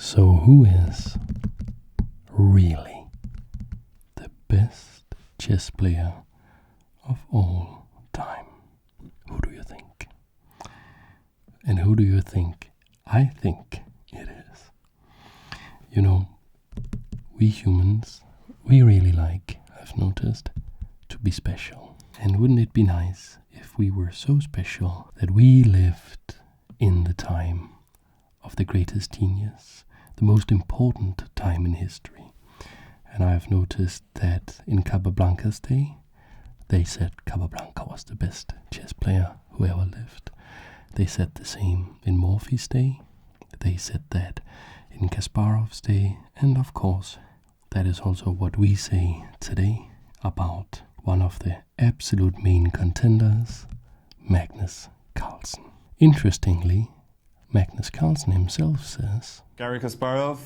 So who is really the best chess player of all time? Who do you think? And who do you think I think it is? You know, we humans, we really like, I've noticed, to be special. And wouldn't it be nice if we were so special that we lived in the time of the greatest genius, the most important time in history? And I've noticed that in Capablanca's day, they said Capablanca was the best chess player who ever lived. They said the same in Morphy's day. They said that in Kasparov's day. And of course, that is also what we say today about one of the absolute main contenders, Magnus Carlsen. Interestingly, Magnus Carlsen himself says, Garry Kasparov,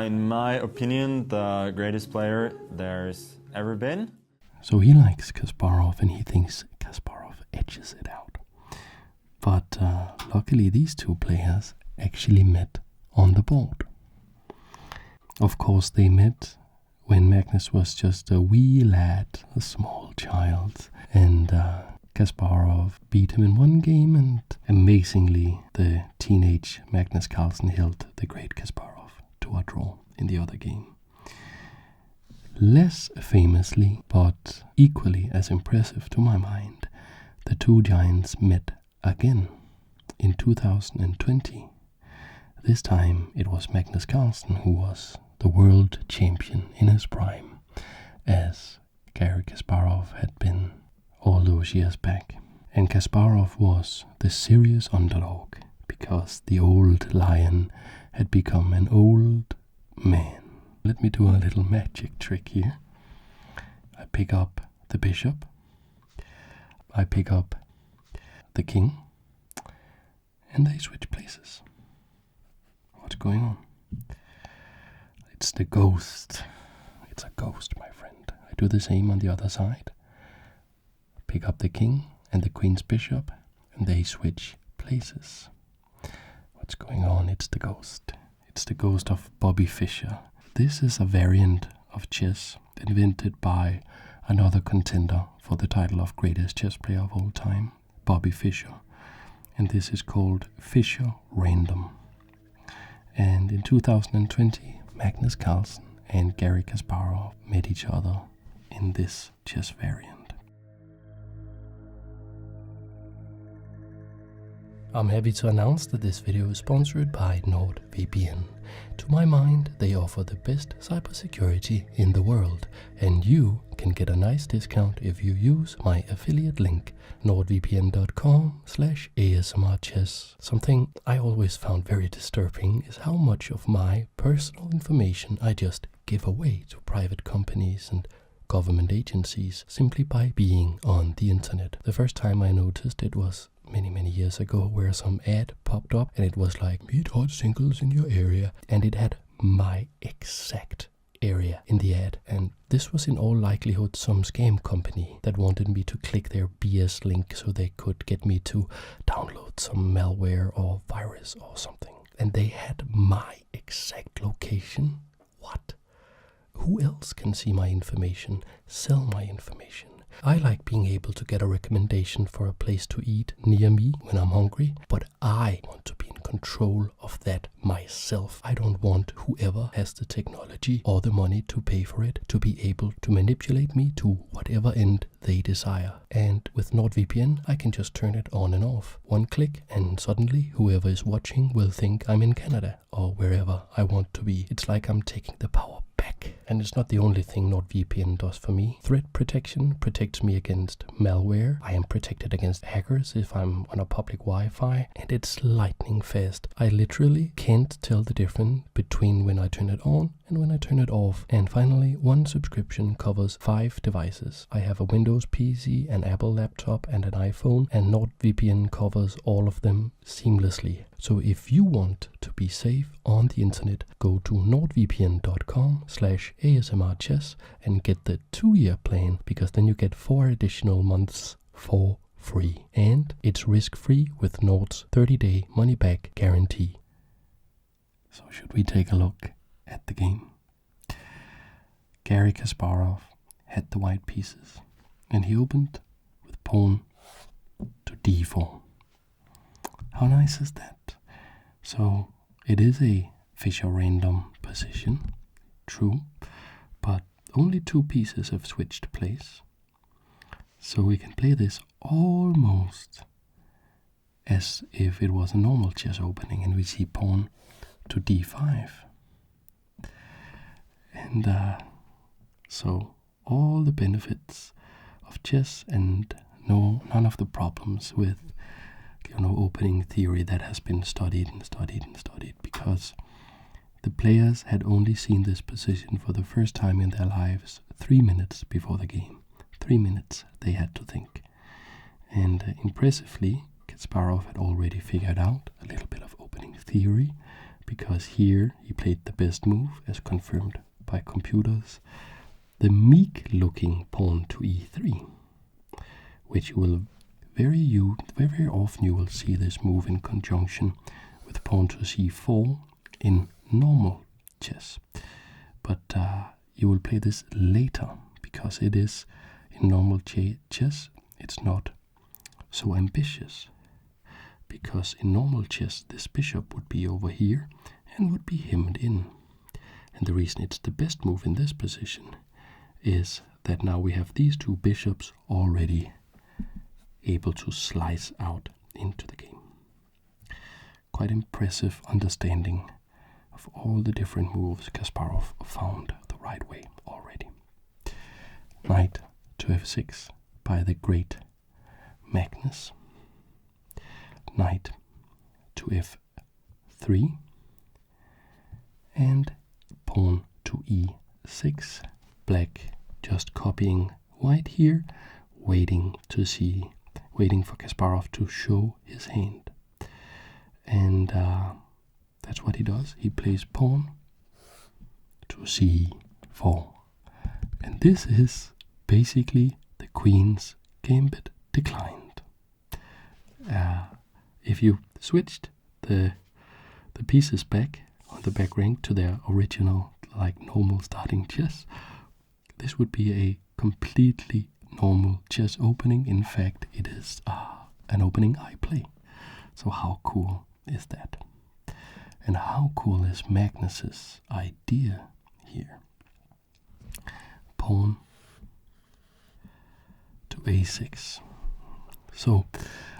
in my opinion, the greatest player there's ever been. So he likes Kasparov and he thinks Kasparov edges it out. But luckily these two players actually met on the board. Of course they met when Magnus was just a wee lad, a small child, and Kasparov beat him in one game, and amazingly the teenage Magnus Carlsen held the great Kasparov to a draw in the other game. Less famously, but equally as impressive to my mind, the two giants met again in 2020. This time it was Magnus Carlsen who was the world champion in his prime, as Garry Kasparov had been all those years back. And Kasparov was the serious underdog because the old lion had become an old man. Let me do a little magic trick here. I pick up the bishop, I pick up the king, and they switch places. What's going on? It's the ghost. It's a ghost, my friend. I do the same on the other side. Pick up the king and the queen's bishop, and they switch places. What's going on? It's the ghost. It's the ghost of Bobby Fischer. This is a variant of chess invented by another contender for the title of greatest chess player of all time, Bobby Fischer. And this is called Fischer Random. And in 2020, Magnus Carlsen and Garry Kasparov met each other in this chess variant. I'm happy to announce that this video is sponsored by NordVPN. To my mind, they offer the best cybersecurity in the world, and you can get a nice discount if you use my affiliate link, nordvpn.com/ASMRchess. Something I always found very disturbing is how much of my personal information I just give away to private companies and government agencies simply by being on the internet. The first time I noticed it was many years ago, where some ad popped up and it was like, meet hot singles in your area, and it had my exact area in the ad. And this was in all likelihood some scam company that wanted me to click their BS link so they could get me to download some malware or virus or something. And they had my exact location. What? Who else can see my information, sell my information? I like being able to get a recommendation for a place to eat near me when I'm hungry, but I want to be in control of that myself. I don't want whoever has the technology or the money to pay for it to be able to manipulate me to whatever end they desire. And with NordVPN, I can just turn it on and off. One click, and suddenly whoever is watching will think I'm in Canada or wherever I want to be. It's like I'm taking the power back. And it's not the only thing NordVPN does for me. Threat protection protects me against malware. I am protected against hackers if I'm on a public Wi-Fi, and it's lightning fast. I literally can't tell the difference between when I turn it on and when I turn it off. And finally, one subscription covers 5 devices. I have a Windows PC, an Apple laptop, and an iPhone, and NordVPN covers all of them seamlessly. So if you want to be safe on the internet, go to nordvpn.com/ASMRchess and get the 2-year plan, because then you get 4 additional months for free. And it's risk-free with Nord's 30-day money-back guarantee. So should we take a look at the game? Garry Kasparov had the white pieces, and he opened with pawn to d4. How nice is that? So it is a Fischer Random position, true, but only two pieces have switched place. So we can play this almost as if it was a normal chess opening, and we see pawn to d5. And so all the benefits of chess and none of the problems with opening theory that has been studied and studied and studied, because the players had only seen this position for the first time in their lives 3 minutes before the game. 3 minutes they had to think. And impressively, Kasparov had already figured out a little bit of opening theory, because here he played the best move, as confirmed by computers, the meek-looking pawn to e3, which you will very often you will see this move in conjunction with pawn to c4 in normal chess. But you will play this later, because it is in normal chess, it's not so ambitious. Because in normal chess, this bishop would be over here and would be hemmed in. And the reason it's the best move in this position is that now we have these two bishops already able to slice out into the game. Quite impressive understanding of all the different moves Kasparov found the right way already. Knight to f6 by the great Magnus. Knight to f3 and pawn to e6. Black just copying white here, waiting for Kasparov to show his hand. And that's what he does. He plays pawn to c4. And this is basically the queen's gambit declined. If you switched the pieces back on the back rank to their original, like normal starting chess, this would be a completely normal chess opening. In fact, it is an opening I play. So how cool is that? And how cool is Magnus's idea here? Pawn to a6. So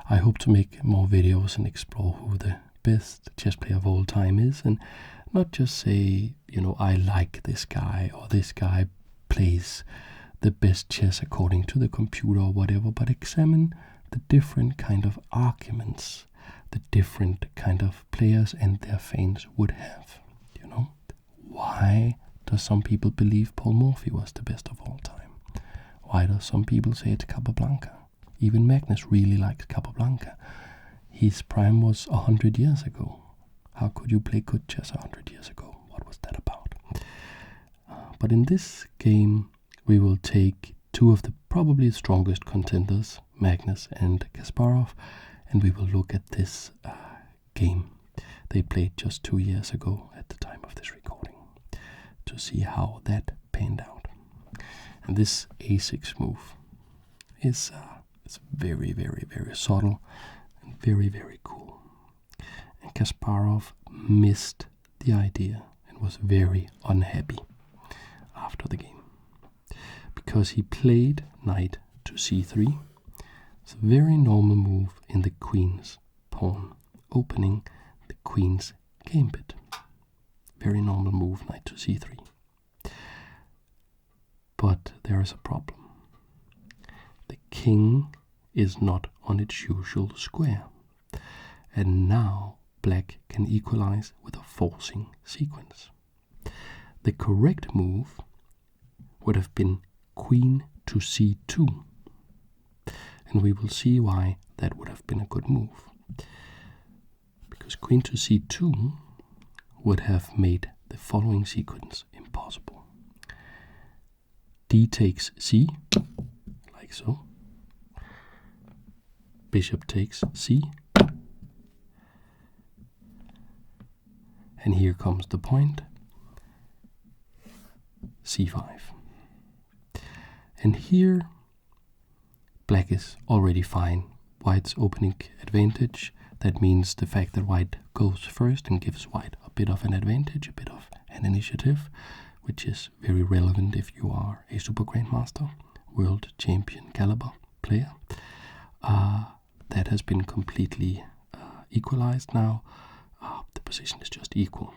I hope to make more videos and explore who the best chess player of all time is, and not just say, I like this guy, or this guy plays the best chess according to the computer or whatever, but examine the different kind of arguments the different kind of players and their fans would have. Why does some people believe Paul Morphy was the best of all time? Why do some people say it's Capablanca? Even Magnus really likes Capablanca. His prime was 100 years ago. How could you play good chess 100 years ago? What was that about? But in this game, we will take two of the probably strongest contenders, Magnus and Kasparov, and we will look at this game they played just 2 years ago at the time of this recording to see how that panned out. And this a6 move is very, very, very subtle and very, very cool. And Kasparov missed the idea and was very unhappy after the game because he played knight to c3. It's a very normal move in the queen's pawn, opening the queen's gambit. Very normal move, knight to c3. But there is a problem. The king is not on its usual square. And now black can equalize with a forcing sequence. The correct move would have been queen to c2. And we will see why that would have been a good move. Because queen to c2 would have made the following sequence impossible. D takes c, like so. Bishop takes c. And here comes the point, c5. And here, black is already fine. White's opening advantage. That means the fact that white goes first and gives white a bit of an advantage, a bit of an initiative, which is very relevant if you are a super grandmaster, world champion caliber player. That has been completely equalized now. The position is just equal.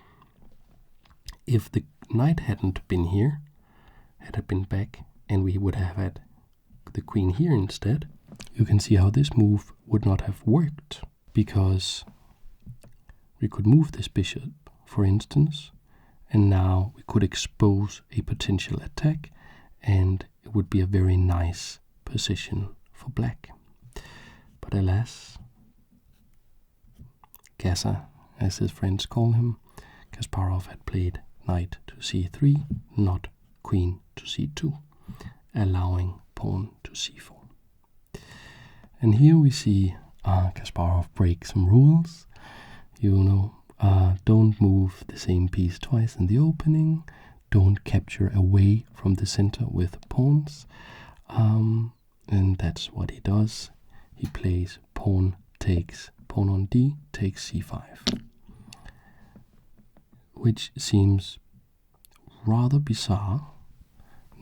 If the knight hadn't been here, had been back, and we would have had the queen here instead, you can see how this move would not have worked, because we could move this bishop, for instance, and now we could expose a potential attack, and it would be a very nice position for black. But alas, Gaza, as his friends call him, Kasparov had played knight to c3, not queen to c2, allowing pawn to c4. And here we see Kasparov break some rules. You know, don't move the same piece twice in the opening, don't capture away from the center with pawns, and that's what he does. He plays pawn takes, pawn on d, takes c5, which seems rather bizarre.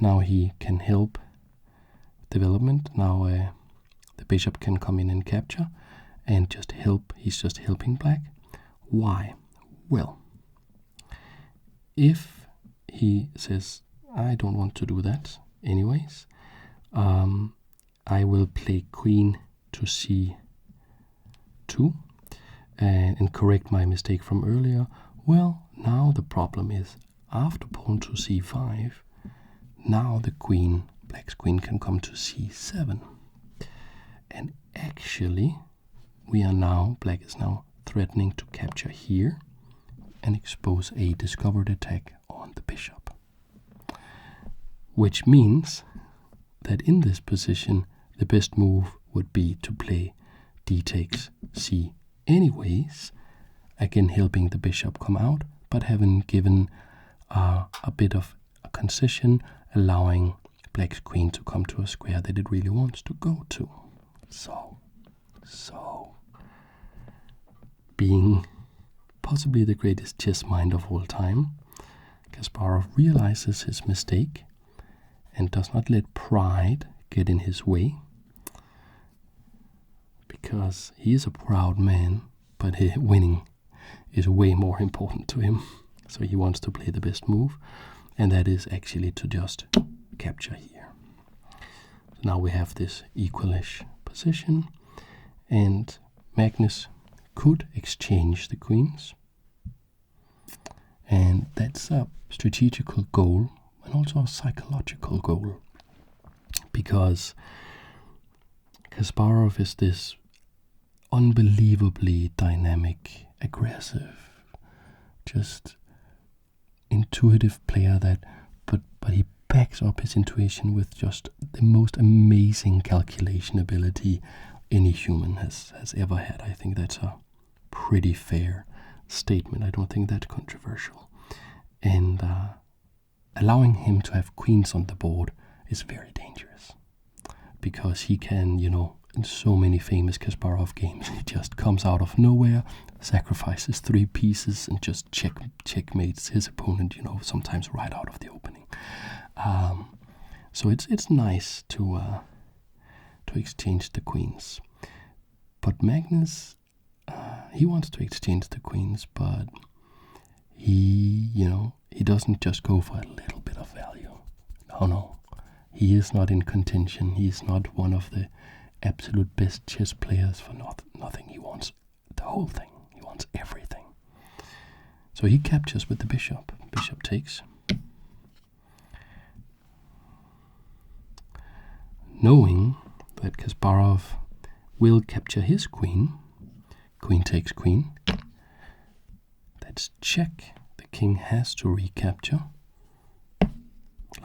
Now he can help development. Now the bishop can come in and capture and just help. He's just helping black. Why? Well, if he says, I don't want to do that anyways, I will play queen to c2 and correct my mistake from earlier. Well, now the problem is, after pawn to c5, now the queen, black's queen, can come to c7. And actually, black is now threatening to capture here and expose a discovered attack on the bishop. Which means that in this position, the best move would be to play d takes c anyways, again helping the bishop come out, but having given a bit of a concession, allowing black's queen to come to a square that it really wants to go to. So being possibly the greatest chess mind of all time, Kasparov realizes his mistake and does not let pride get in his way, because he is a proud man, but winning is way more important to him. So he wants to play the best move, and that is actually to just capture here. So now we have this equalish position, and Magnus could exchange the queens, and that's a strategical goal and also a psychological goal, because Kasparov is this unbelievably dynamic, aggressive, just intuitive player but he backs up his intuition with just the most amazing calculation ability any human has ever had. I think that's a pretty fair statement. I don't think that's controversial. And allowing him to have queens on the board is very dangerous, because he can, in so many famous Kasparov games, he just comes out of nowhere, sacrifices 3 pieces, and just checkmates his opponent, sometimes right out of the opening. So it's nice to exchange the queens. But Magnus, he wants to exchange the queens, but he doesn't just go for a little bit of value. No. He is not in contention. He is not one of the absolute best chess players for nothing. He wants the whole thing. He wants everything. So he captures with the bishop. Bishop takes. Knowing that Kasparov will capture his queen. Queen takes queen. That's check. The king has to recapture.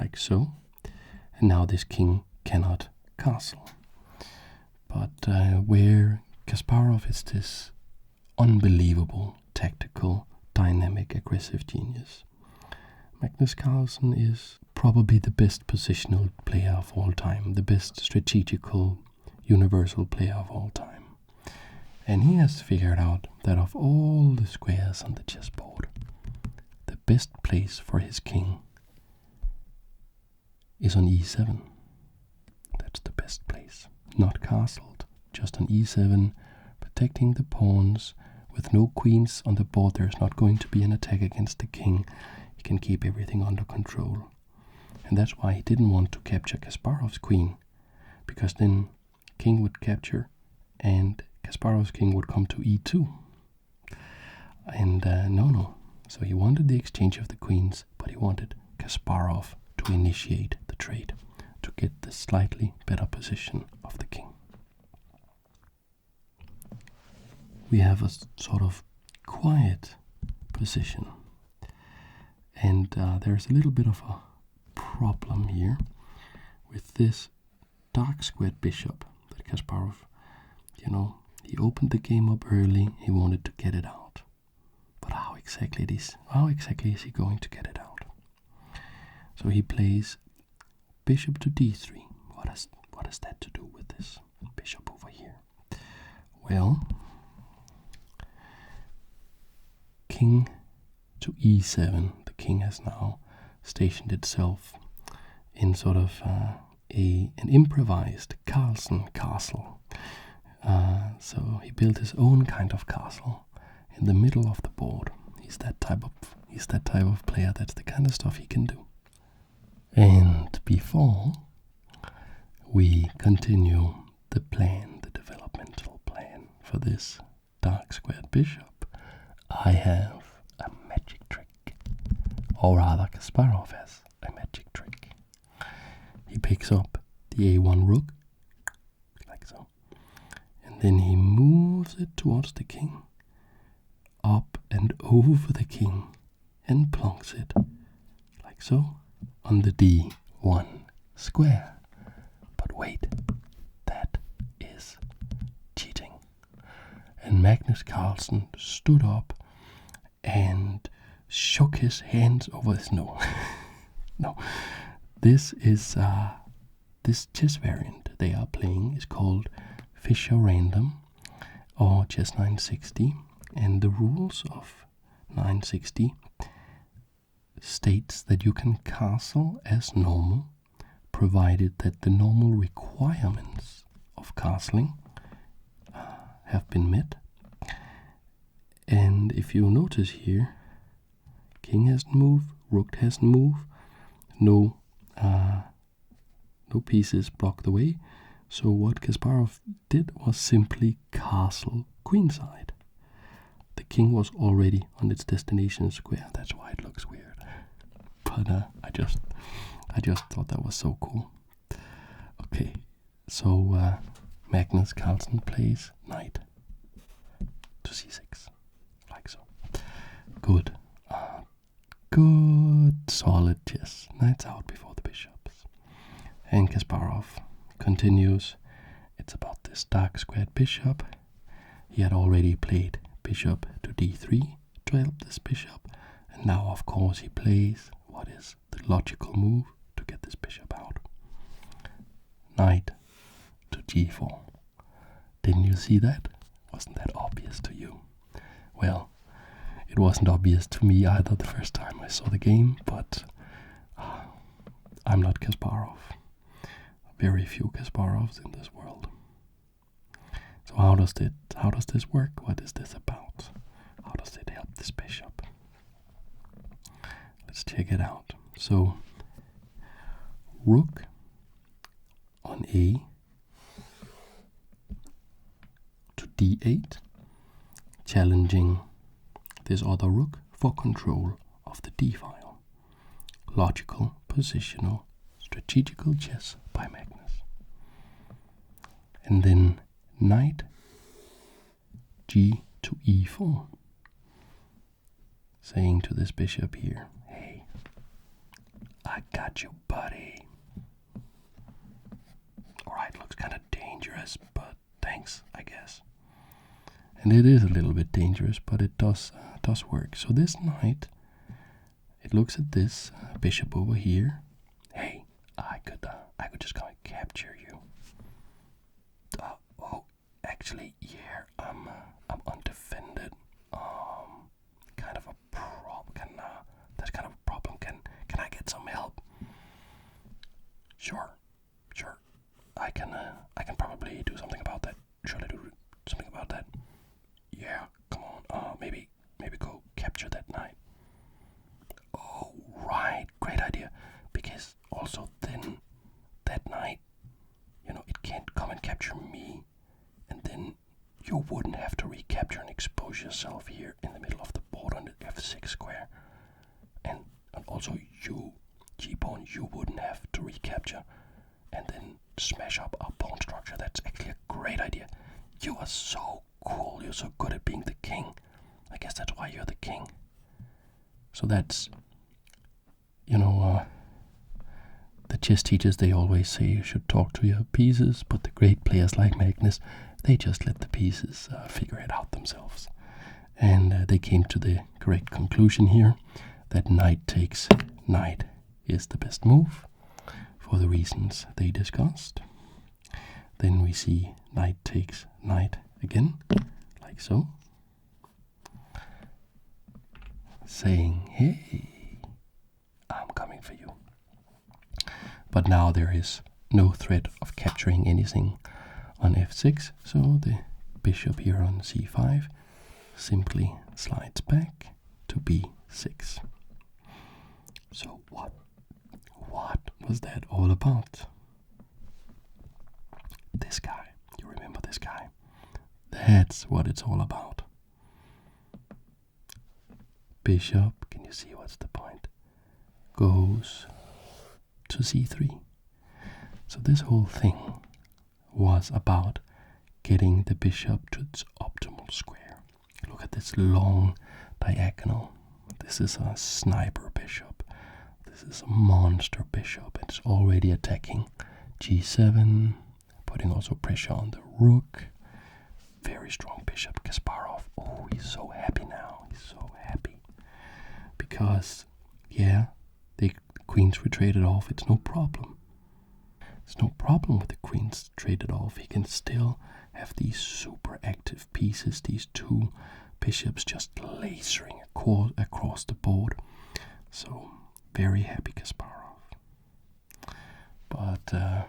Like so. And now this king cannot castle. But where Kasparov is this unbelievable tactical dynamic, aggressive genius. Magnus Carlsen is probably the best positional player of all time, the best strategical, universal player of all time. And he has figured out that of all the squares on the chessboard, the best place for his king is on e7. That's the best place. Not castled, just on e7, protecting the pawns. With no queens on the board, there's not going to be an attack against the king. He can keep everything under control. And that's why he didn't want to capture Kasparov's queen, because then king would capture and Kasparov's king would come to e2. And no. So he wanted the exchange of the queens, but he wanted Kasparov to initiate the trade, to get the slightly better position of the king. We have a sort of quiet position, and there's a little bit of a problem here with this dark squared bishop that Kasparov, he opened the game up early, he wanted to get it out. But how exactly is he going to get it out? So he plays bishop to d3. What has that to do with this bishop over here? Well, king to e7. The king has now stationed itself in sort of an improvised Carlsen castle. So he built his own kind of castle in the middle of the board. He's that type of player. That's the kind of stuff he can do. And before we continue the developmental plan for this dark squared bishop, I have a magic trick. Or rather, Kasparov has a magic trick. He picks up the a1 rook, like so, and then he moves it towards the king, up and over the king, and plonks it, like so, on the d1 square. But wait, that is cheating. And Magnus Carlsen stood up and shook his hands over his no. No. This is this chess variant they are playing is called Fischer Random or Chess 960, and the rules of 960 states that you can castle as normal, provided that the normal requirements of castling have been met. And if you notice here, king hasn't moved, rook hasn't moved, no pieces block the way. So what Kasparov did was simply castle queenside. The king was already on its destination square. That's why it looks weird. But I just thought that was so cool. Okay, so Magnus Carlsen plays knight to c6, like so. Good, solid chess. Knight's out before the bishops. And Kasparov continues. It's about this dark squared bishop. He had already played bishop to d3 to help this bishop, and now of course he plays what is the logical move to get this bishop out. Knight to g4. Didn't you see that? Wasn't that obvious to you? Well, it wasn't obvious to me either the first time I saw the game, but I'm not Kasparov. Very few Kasparovs in this world. So how does this work? What is this about? How does it help this bishop? Let's check it out. So rook on a to d8, challenging this other rook for control of the d file. Logical, positional, strategical chess by Magnus. And then knight g to e4, saying to this bishop here, hey, I got you, buddy. Alright, looks kind of dangerous, but thanks, I guess. And it is a little bit dangerous, but it does work. So this knight, it looks at this bishop over here. Hey, I could just kind of capture you. Oh, actually, yeah, I'm undefended. Kind of a problem. That's kind of a problem. Can I get some help? Sure. I can probably do something about that. Should I do something about that? Yeah, come on. Maybe go capture that knight. Oh, right, great idea. Because also then that knight, it can't come and capture me, and then you wouldn't have to recapture and expose yourself here in the middle of the board on the f6 square, and also you, g-pawn, you wouldn't have to recapture and then smash up our pawn structure. That's actually a great idea. You are so cool. You're so good at being the king. I guess that's why you're the king. So that's, the chess teachers, they always say you should talk to your pieces, but the great players like Magnus, they just let the pieces figure it out themselves. And they came to the correct conclusion here, that knight takes knight is the best move, for the reasons they discussed. Then we see knight takes knight again, like so, saying, hey, I'm coming for you. But now there is no threat of capturing anything on f6, so the bishop here on c5 simply slides back to b6. So what was that all about? This guy, you remember this guy? That's what it's all about. Bishop, can you see what's the point? Goes to c3. So this whole thing was about getting the bishop to its optimal square. Look at this long diagonal. This is a sniper bishop. This is a monster bishop. It's already attacking g7, putting also pressure on the rook. Very strong bishop, Kasparov. Oh, he's so happy now. He's so happy. Because, yeah, the queens were traded off. It's no problem. There's no problem with the queens traded off. He can still have these super active pieces, these two bishops just lasering across the board. So, very happy Kasparov. But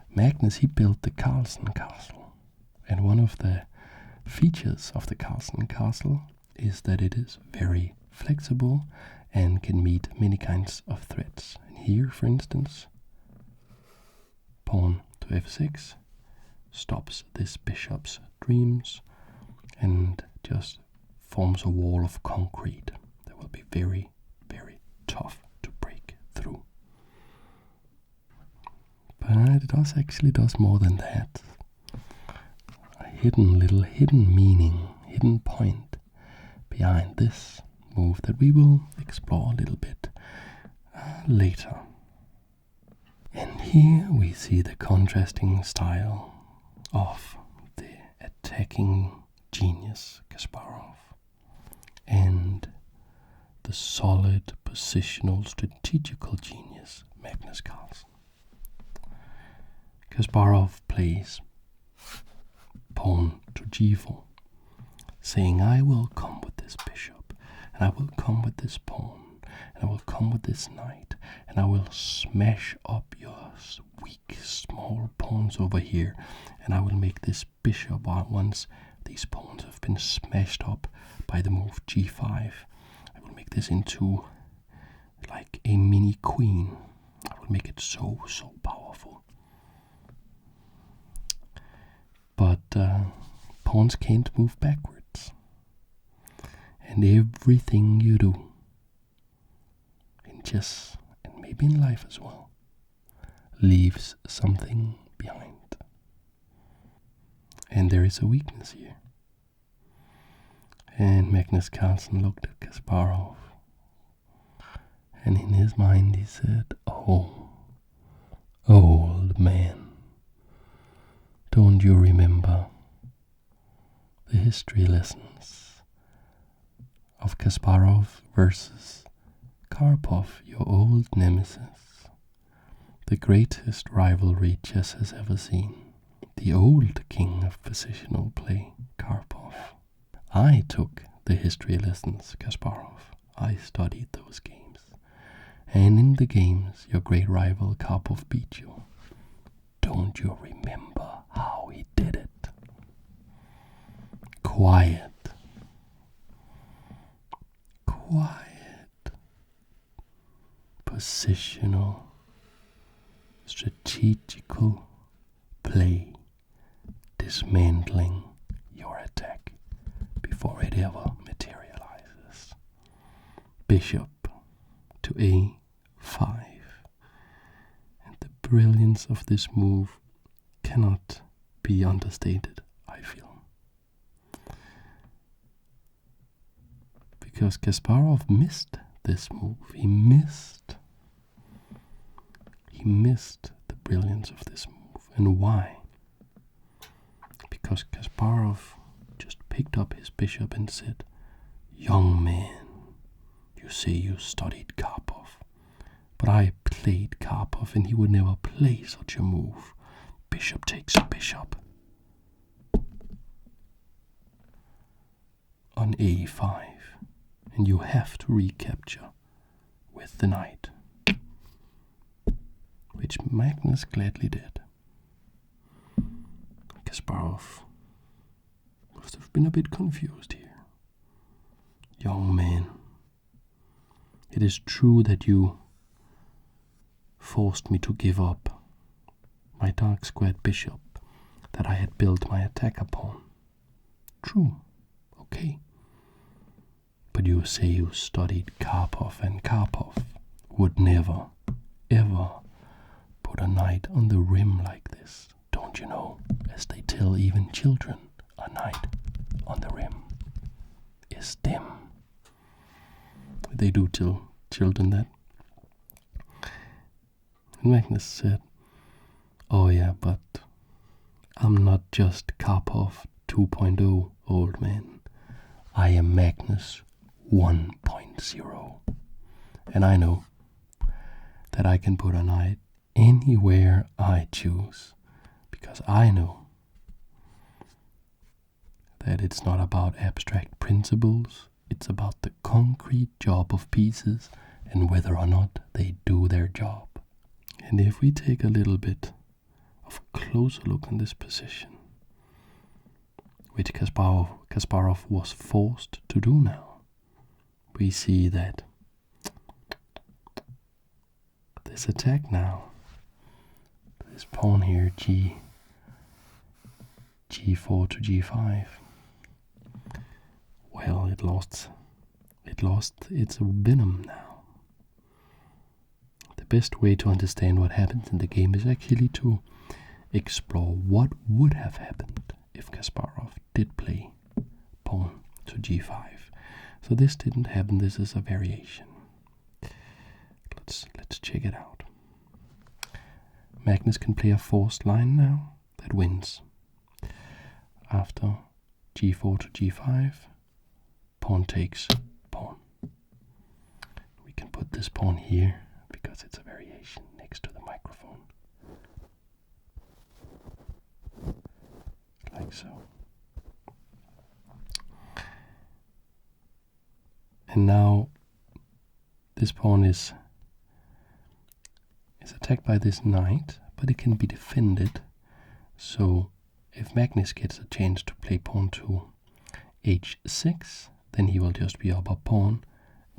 Magnus, he built the Carlsen castle. And one of the features of the Carlsen castle is that it is very flexible and can meet many kinds of threats. And here, for instance, pawn to f6 stops this bishop's dreams and just forms a wall of concrete that will be very, very tough to break through. But it actually does more than that. A hidden meaning, hidden point behind this move that we will explore a little bit later. And here we see the contrasting style of the attacking genius Kasparov and the solid positional strategical genius Magnus Carlsen. Kasparov plays pawn to g4, saying, I will come with this bishop, and I will come with this pawn, and I will come with this knight, and I will smash up your weak small pawns over here, and I will make this bishop, once these pawns have been smashed up by the move g5, I will make this into like a mini queen. I will make it so powerful. But pawns can't move backwards. And everything you do in chess, and maybe in life as well, leaves something behind. And there is a weakness here. And Magnus Carlsen looked at Kasparov, and in his mind he said, oh, old man, don't you remember the history lessons of Kasparov versus Karpov, your old nemesis, the greatest rivalry chess has ever seen, the old king of positional play, Karpov. I took the history lessons, Kasparov. I studied those games. And in the games, your great rival Karpov beat you. Don't you remember how he did it? Quiet. Quiet. Positional. Strategical play. Dismantling your attack before it ever materializes. Bishop to a5. And the brilliance of this move cannot be understated, I feel. Because Kasparov missed this move. He missed the brilliance of this move. And why? Because Kasparov just picked up his bishop and said, "Young man, you say you studied Karpov, but I played Karpov and he would never play such a move. Bishop takes bishop on a5, and you have to recapture with the knight," which Magnus gladly did. Kasparov must have been a bit confused here. "Young man, it is true that you forced me to give up my dark squared bishop that I had built my attack upon. True, okay. But you say you studied Karpov, and Karpov would never, ever put a knight on the rim like this. Don't you know, as they tell even children, a knight on the rim is dim." They do tell children that. And Magnus said, "Oh yeah, but I'm not just Karpov 2.0, old man. I am Magnus 1.0. And I know that I can put a knight anywhere I choose, because I know that it's not about abstract principles, it's about the concrete job of pieces and whether or not they do their job." And if we take a little bit of a closer look on this position, which Kasparov was forced to do now, we see that this attack now, this pawn here, g4 to g5, well, it lost its venom now. The best way to understand what happens in the game is actually to explore what would have happened if Kasparov did play pawn to g5. So this didn't happen, this is a variation. Let's check it out. Magnus can play a forced line now that wins. After g4 to g5, pawn takes pawn. We can put this pawn here because it's a variation next to the microphone. Like so. And now this pawn is attacked by this knight, but it can be defended. So if Magnus gets a chance to play pawn to h6, then he will just be up a pawn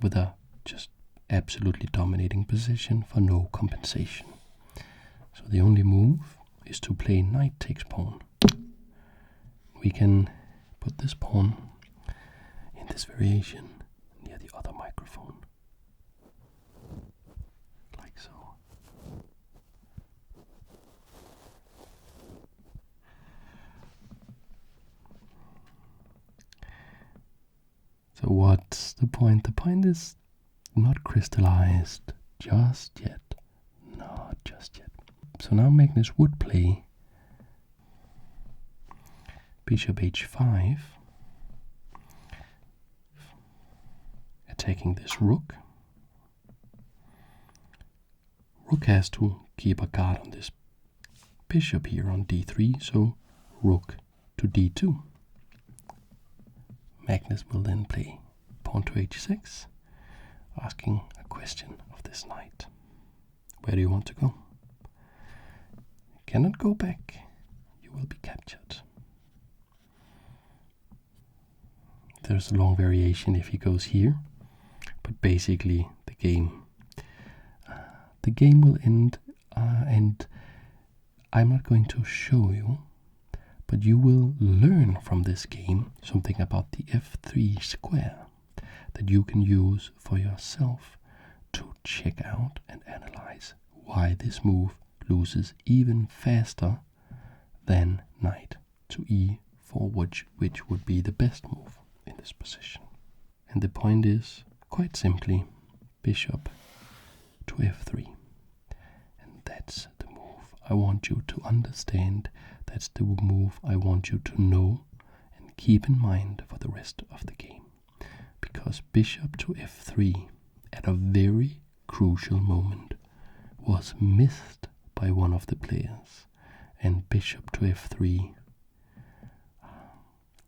with a just absolutely dominating position for no compensation. So the only move is to play knight takes pawn. We can put this pawn in this variation near the other microphone. Like so. So what's the point? The point is not crystallized just yet. Not just yet. So now Magnus would play bishop h5, attacking this rook. Rook has to keep a guard on this bishop here on d3, so rook to d2. Magnus will then play pawn to h6, asking a question of this knight. Where do you want to go? You cannot go back. You will be captured. There's a long variation if he goes here, but basically the game will end, and I'm not going to show you, but you will learn from this game something about the f3 square that you can use for yourself to check out and analyze why this move loses even faster than knight to e4, which would be the best move in this position. And the point is, quite simply, bishop to f3. And that's the move I want you to understand. That's the move I want you to know and keep in mind for the rest of the game. Because bishop to f3 at a very crucial moment was missed by one of the players, and bishop to f3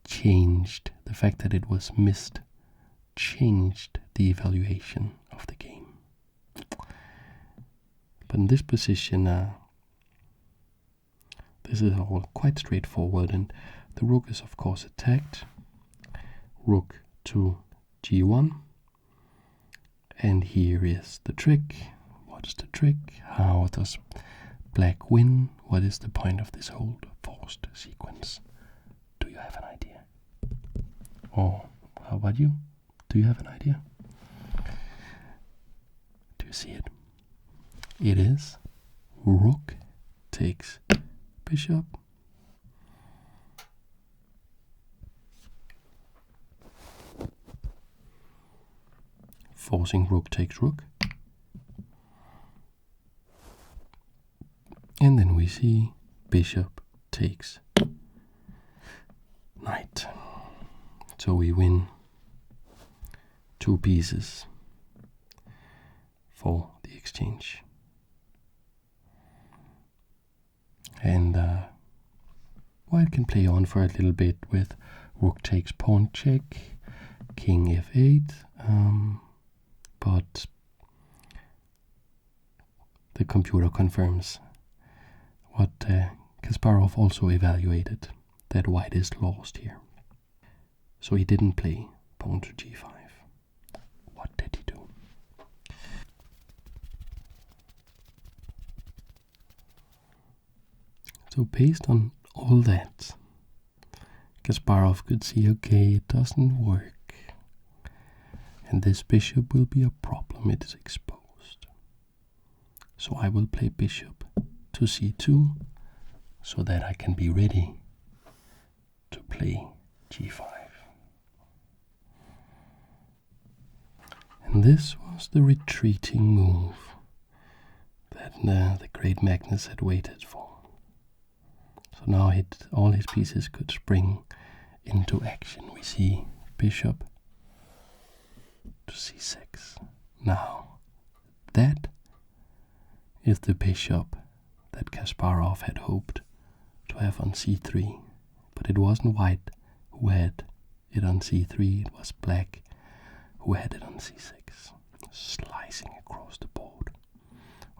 changed, the fact that it was missed changed the evaluation of the game. But in this position, this is all quite straightforward, and the rook is of course attacked. Rook to g1, and here is the trick. What is the trick? How does black win? What is the point of this whole forced sequence? Do you have an idea? Or how about you? Do you have an idea? Do you see it? It is rook takes bishop, forcing rook takes rook, and then we see bishop takes knight. So we win 2 pieces for the exchange. And White can play on for a little bit with rook takes pawn check, king f8, but the computer confirms what Kasparov also evaluated, that White is lost here. So he didn't play pawn to g5. What did he do? So based on all that, Kasparov could see, okay, it doesn't work, and this bishop will be a problem, it is exposed. So I will play bishop to c2 so that I can be ready to play g5. And this was the retreating move that the great Magnus had waited for. So now all his pieces could spring into action. We see bishop to c6. Now, that is the bishop that Kasparov had hoped to have on c3. But it wasn't White who had it on c3, it was Black who had it on c6. Slicing across the board.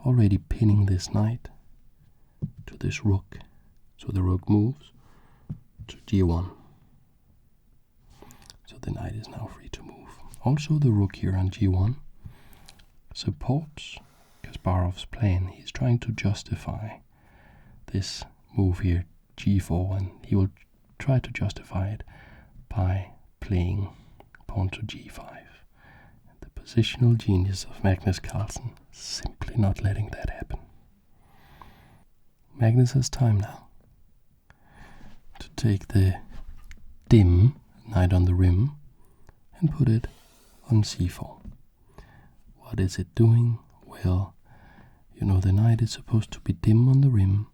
Already pinning this knight to this rook. So the rook moves to g1. So the knight is now free to move. Also the rook here on g1 supports Kasparov's plan. He's trying to justify this move here, g4, and he will try to justify it by playing pawn to g5. The positional genius of Magnus Carlsen simply not letting that happen. Magnus has time now to take the dim knight on the rim and put it on c4. What is it doing? Well, you know, the knight is supposed to be dim on the rim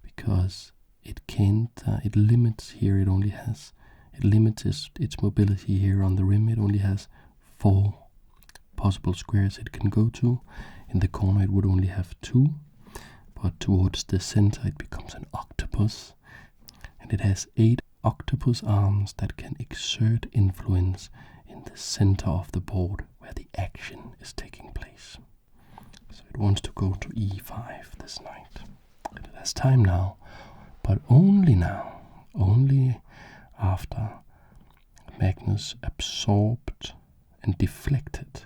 because it can't, it limits here, it limits its mobility here on the rim. It only has 4 possible squares it can go to. In the corner it would only have 2, but towards the center it becomes an octopus, and it has 8 octopus arms that can exert influence in the center of the board where the action is taking place. So it wants to go to e5 this knight. It has time now, but only now, only after Magnus absorbed and deflected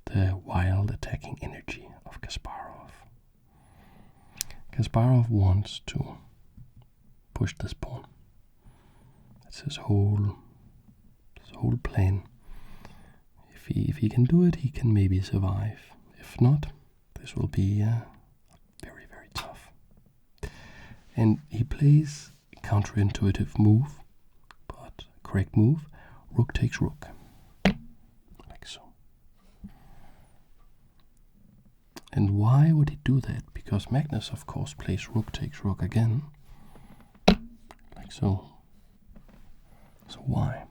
the wild attacking energy of Kasparov. Kasparov wants to push this pawn. That's his whole plan. If he can do it, he can maybe survive. If not, this will be very, very tough. And he plays a counterintuitive move, but correct move. Rook takes rook, like so. And why would he do that? Because Magnus, of course, plays rook takes rook again, like so. So why?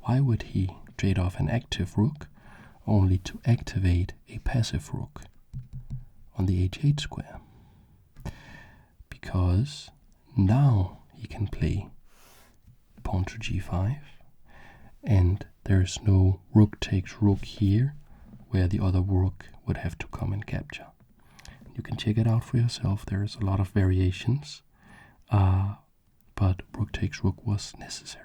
Why would he trade off an active rook only to activate a passive rook on the h8 square? Because now he can play pawn to g5, and there's no rook takes rook here where the other rook would have to come and capture. You can check it out for yourself. There's a lot of variations, but rook takes rook was necessary.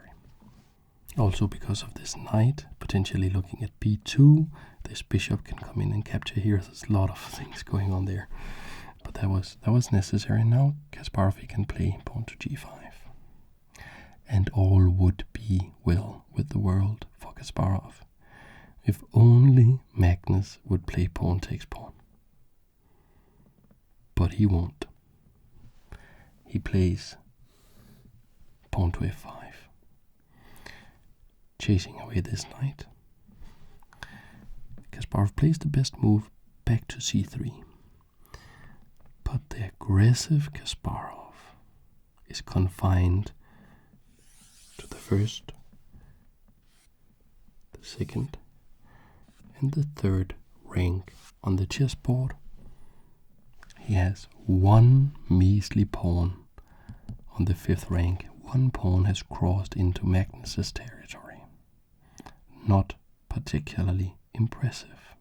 Also because of this knight potentially looking at b2, this bishop can come in and capture here. There's a lot of things going on there, but that was necessary. Now Kasparov can play pawn to g5, and all would be well with the world for Kasparov if only Magnus would play pawn takes pawn. But he won't. He plays pawn to f5, chasing away this knight. Kasparov plays the best move back to c3. But the aggressive Kasparov is confined to the first, the second, and the third rank on the chessboard. He has one measly pawn on the 5th rank. One pawn has crossed into Magnus's territory. Not particularly impressive.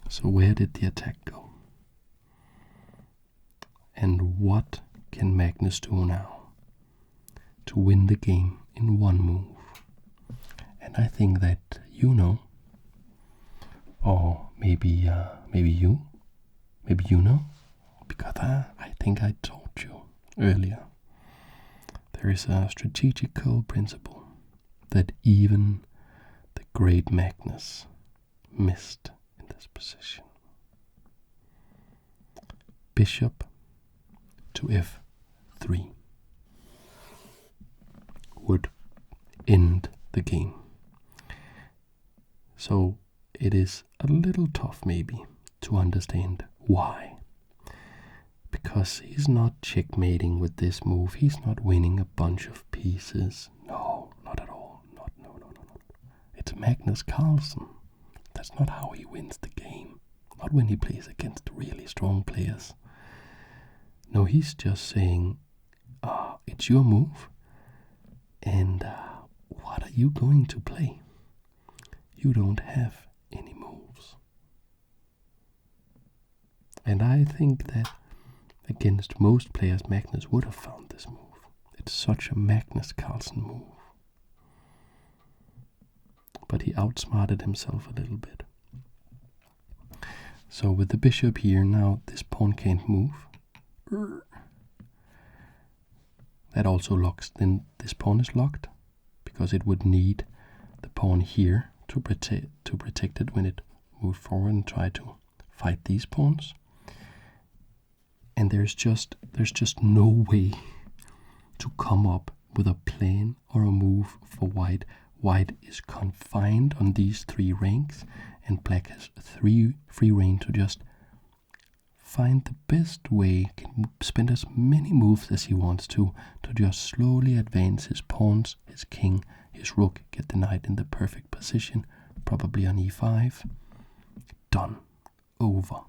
So where did the attack go? And what can Magnus do now to win the game in one move? And I think that you know, or maybe you know, because I think I told you earlier. There is a strategical principle that even the great Magnus missed in this position. Bishop to f3 would end the game. So it is a little tough maybe to understand why. Because he's not checkmating with this move. He's not winning a bunch of pieces. No, not at all. No. It's Magnus Carlsen. That's not how he wins the game. Not when he plays against really strong players. No, he's just saying, it's your move. And what are you going to play? You don't have any moves. And I think that against most players, Magnus would have found this move. It's such a Magnus Carlsen move. But he outsmarted himself a little bit. So with the bishop here, now this pawn can't move. That also locks, then this pawn is locked, because it would need the pawn here to protect it when it moves forward and try to fight these pawns. And there's just no way to come up with a plan or a move for white. White is confined on these 3 ranks, and black has free reign to just find the best way, can spend as many moves as he wants to just slowly advance his pawns, his king, his rook, get the knight in the perfect position, probably on e5. Done. Over.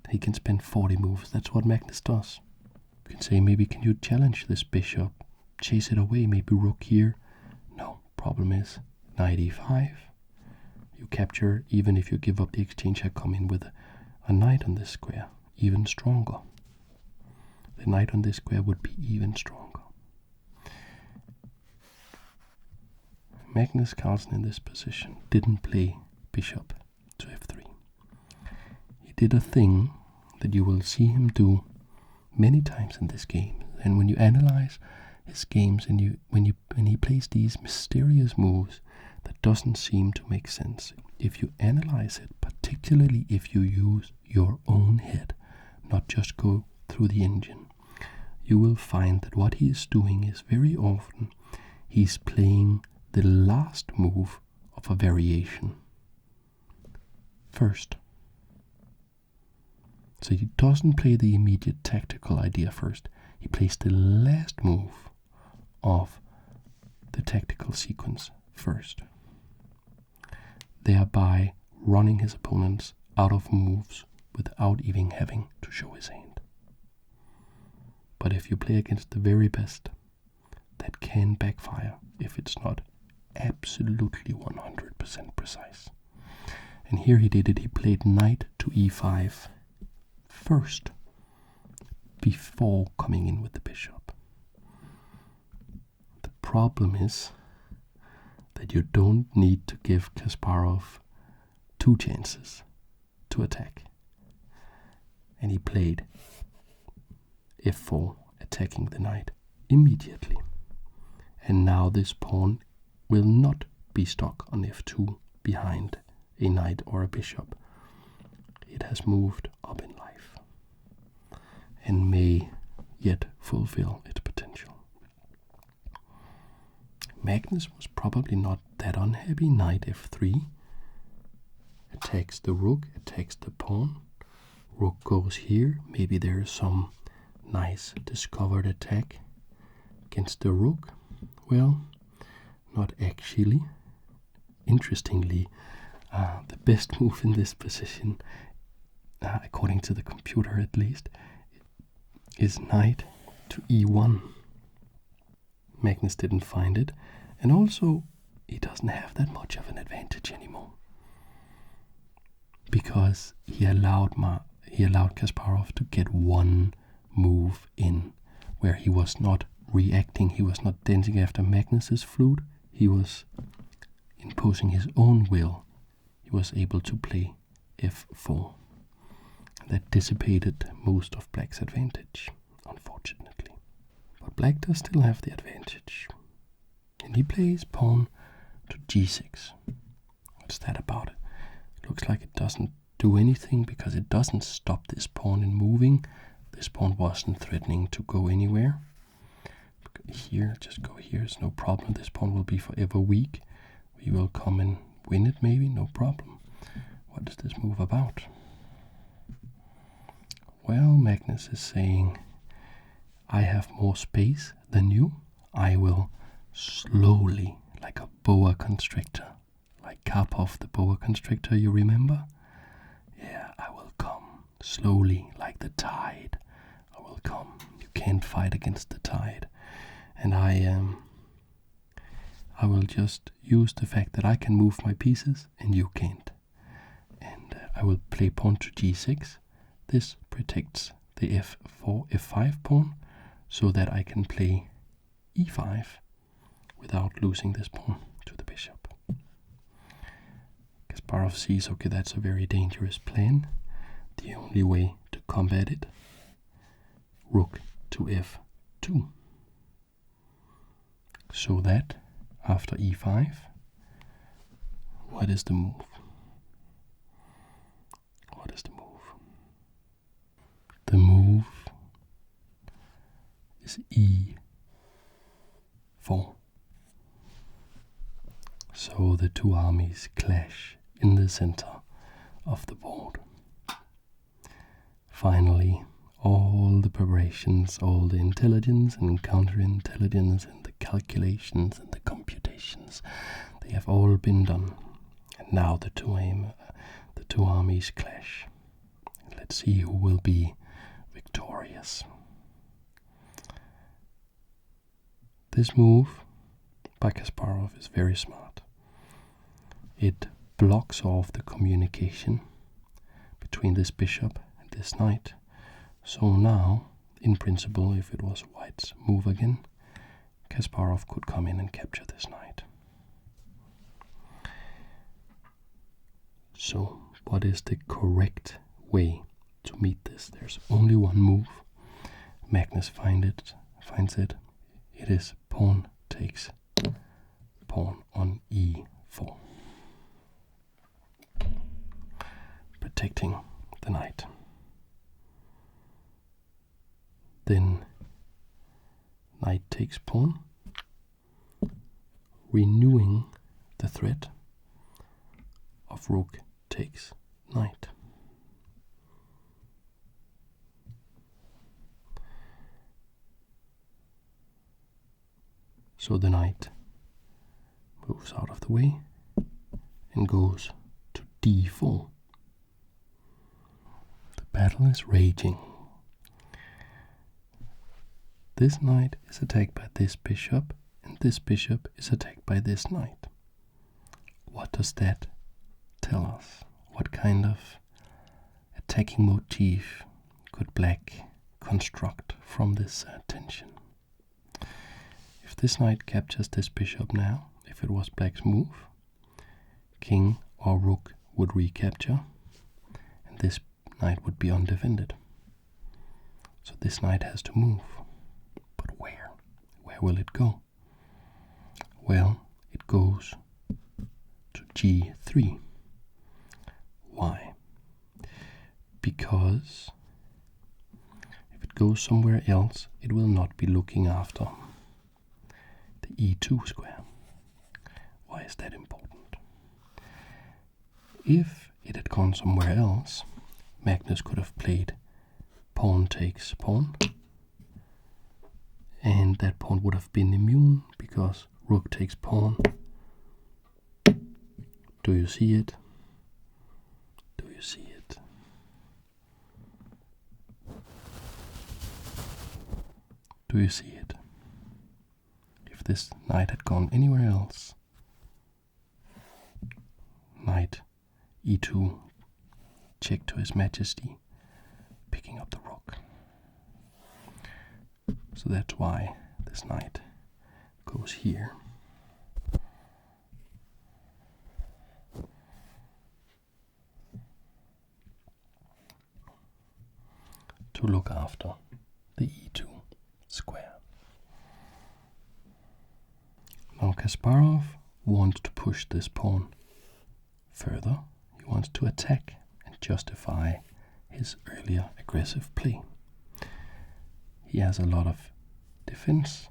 He can spend 40 moves. That's what Magnus does. You can say, maybe can you challenge this bishop? Chase it away, maybe rook here. No, problem is knight e5. You capture, even if you give up the exchange, I come in with a knight on this square, even stronger. The knight on this square would be even stronger. Magnus Carlsen in this position didn't play bishop to f3. He did a thing that you will see him do many times in this game. And when you analyze his games and when he plays these mysterious moves that doesn't seem to make sense, if you analyze it, particularly if you use your own head, not just go through the engine, you will find that what he is doing is very often he's playing the last move of a variation first. So he doesn't play the immediate tactical idea first. He plays the last move of the tactical sequence first, thereby running his opponents out of moves without even having to show his hand. But if you play against the very best, that can backfire if it's not absolutely 100% precise. And here he did it. He played knight to e5 first before coming in with the bishop. The problem is that you don't need to give Kasparov 2 chances to attack. And he played f4, attacking the knight immediately. And now this pawn will not be stuck on f2 behind a knight or a bishop. It has moved up in life and may yet fulfill its potential. Magnus was probably not that unhappy. Knight f3 attacks the rook, attacks the pawn. Rook goes here. Maybe there is some nice discovered attack against the rook. Well, not actually. Interestingly, the best move in this position, according to the computer at least, is knight to e1. Magnus didn't find it, and also he doesn't have that much of an advantage anymore, because he allowed Kasparov to get one move in where he was not reacting, he was not dancing after Magnus's flute, he was imposing his own will. He was able to play f4. That dissipated most of Black's advantage, unfortunately. But Black does still have the advantage. And he plays pawn to g6. What's that about it? It looks like it doesn't do anything because it doesn't stop this pawn in moving. This pawn wasn't threatening to go anywhere. Here, just go here, it's no problem. This pawn will be forever weak. We will come and win it maybe, no problem. What is this move about? Well, Magnus is saying, I have more space than you. I will slowly, like a boa constrictor, like Karpov the boa constrictor, you remember? Yeah, I will come slowly, like the tide. I will come. You can't fight against the tide. And I will just use the fact that I can move my pieces and you can't. And I will play pawn to g6. This protects the f4, f5 pawn, so that I can play e5 without losing this pawn to the bishop. Kasparov sees, okay, that's a very dangerous plan. The only way to combat it, rook to f2. So that after e5, what is the move? What is the move? The move is e4. So the two armies clash in the center of the board. Finally, all the preparations, all the intelligence and counterintelligence and the calculations and the computations, they have all been done. And now the two armies clash. Let's see who will be victorious. This move by Kasparov is very smart. It blocks off the communication between this bishop and this knight. So now, in principle, if it was white's move again, Kasparov could come in and capture this knight. So, what is the correct way to meet this? There's only one move. Magnus finds it. It is pawn takes pawn on e4, protecting the knight. Then knight takes pawn, renewing the threat of rook takes knight. So the knight moves out of the way and goes to d4. The battle is raging. This knight is attacked by this bishop, and this bishop is attacked by this knight. What does that tell us? What kind of attacking motif could black construct from this tension? If this knight captures this bishop now, if it was black's move, king or rook would recapture, and this knight would be undefended. So this knight has to move. But where? Where will it go? Well, it goes to g3. Why? Because if it goes somewhere else, it will not be looking after the e2 square. Why is that important? If it had gone somewhere else, Magnus could have played pawn takes pawn, and that pawn would have been immune because rook takes pawn. Do you see it? Do you see it? Do you see it? If this knight had gone anywhere else, knight e2, check to his majesty, picking up the rook. So that's why this knight goes here. To look after the e2 square. Now Kasparov wants to push this pawn further. He wants to attack and justify his earlier aggressive play. He has a lot of defense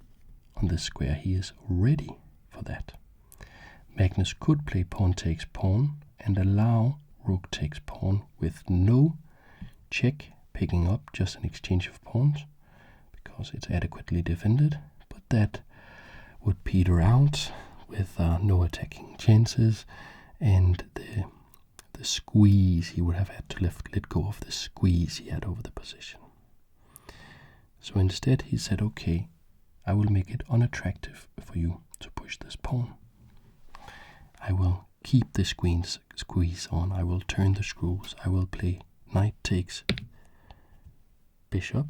on this square. He is ready for that. Magnus could play pawn takes pawn and allow rook takes pawn with no check picking up, just an exchange of pawns, because it's adequately defended, but that would peter out with no attacking chances, and the squeeze, he would have had to let go of the squeeze he had over the position. So instead he said, okay, I will make it unattractive for you to push this pawn. I will keep the squeeze on, I will turn the screws, I will play knight takes bishop.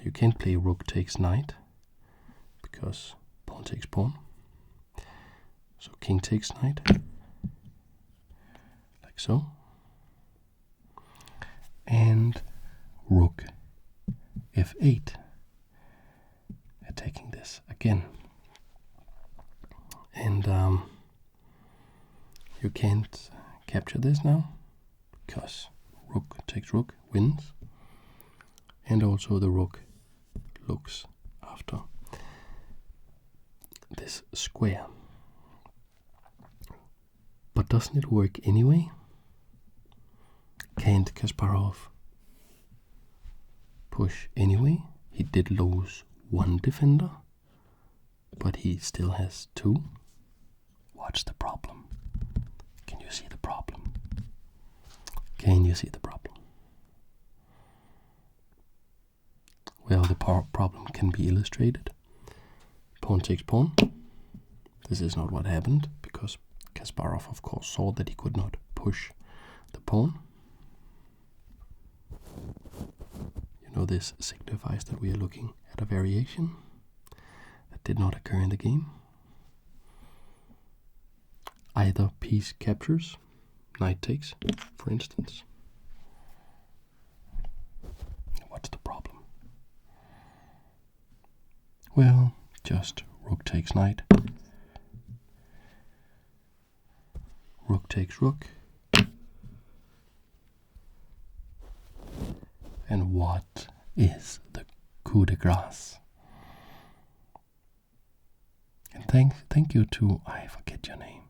You can't play rook takes knight because pawn takes pawn. So king takes knight, like so, and rook f8, attacking this again. And you can't capture this now because rook takes rook wins, and also the rook looks after this square. But doesn't it work anyway? Can't Kasparov push anyway? He did lose one defender, but he still has two. what's the problem? Can you see the problem? Can you see the problem? Well, the problem can be illustrated. Pawn takes pawn. This is not what happened, because Kasparov, of course, saw that he could not push the pawn. You know, this signifies that we are looking at a variation that did not occur in the game. Either piece captures, knight takes, for instance. What's the problem? Well, just rook takes knight. Rook takes rook. And what is the coup de grace? And thank you to, I forget your name.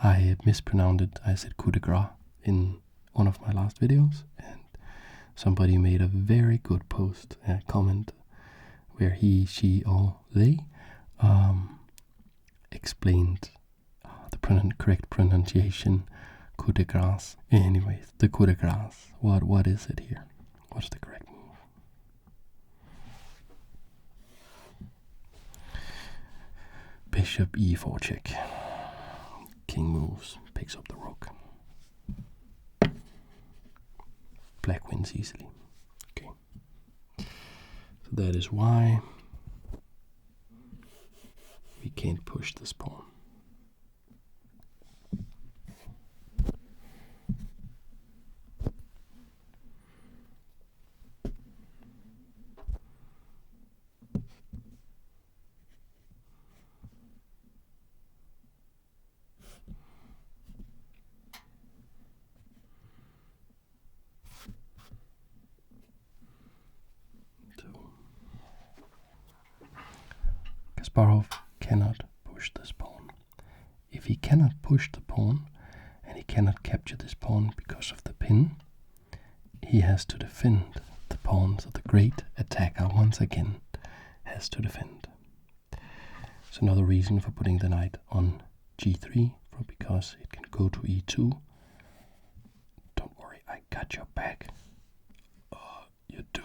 I mispronounced it. I said coup de grace in one of my last videos, and somebody made a very good post, comment, where he, she, or they explained the correct pronunciation, coup de grace. Anyways, the coup de grace. What is it here? What's the correct move? Bishop e4 check. King moves, picks up the rook. Black wins easily. Okay. So that is why we can't push this pawn. Kasparov cannot push this pawn. If he cannot push the pawn, and he cannot capture this pawn because of the pin, he has to defend the pawn. So the great attacker once again has to defend. So another reason for putting the knight on g3, because it can go to e2. Don't worry, I got your back. You do.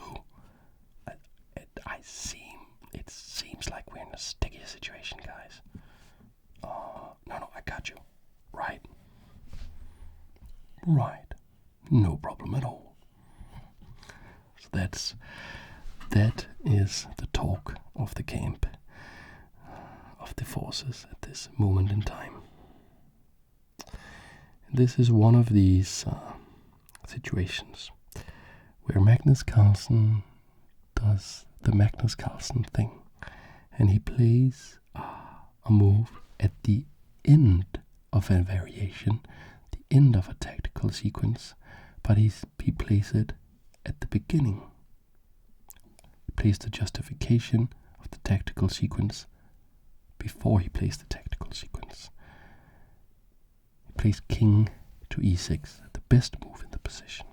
It seems like we're in a sticky situation, guys. No, I got you. Right. No problem at all. So that is the talk of the camp, of the forces at this moment in time. This is one of these situations where Magnus Carlsen does the Magnus Carlsen thing, and he plays a move at the end of a variation, the end of a tactical sequence, but he plays it at the beginning. He plays the justification of the tactical sequence before he plays the tactical sequence. He plays king to e6, the best move in the position.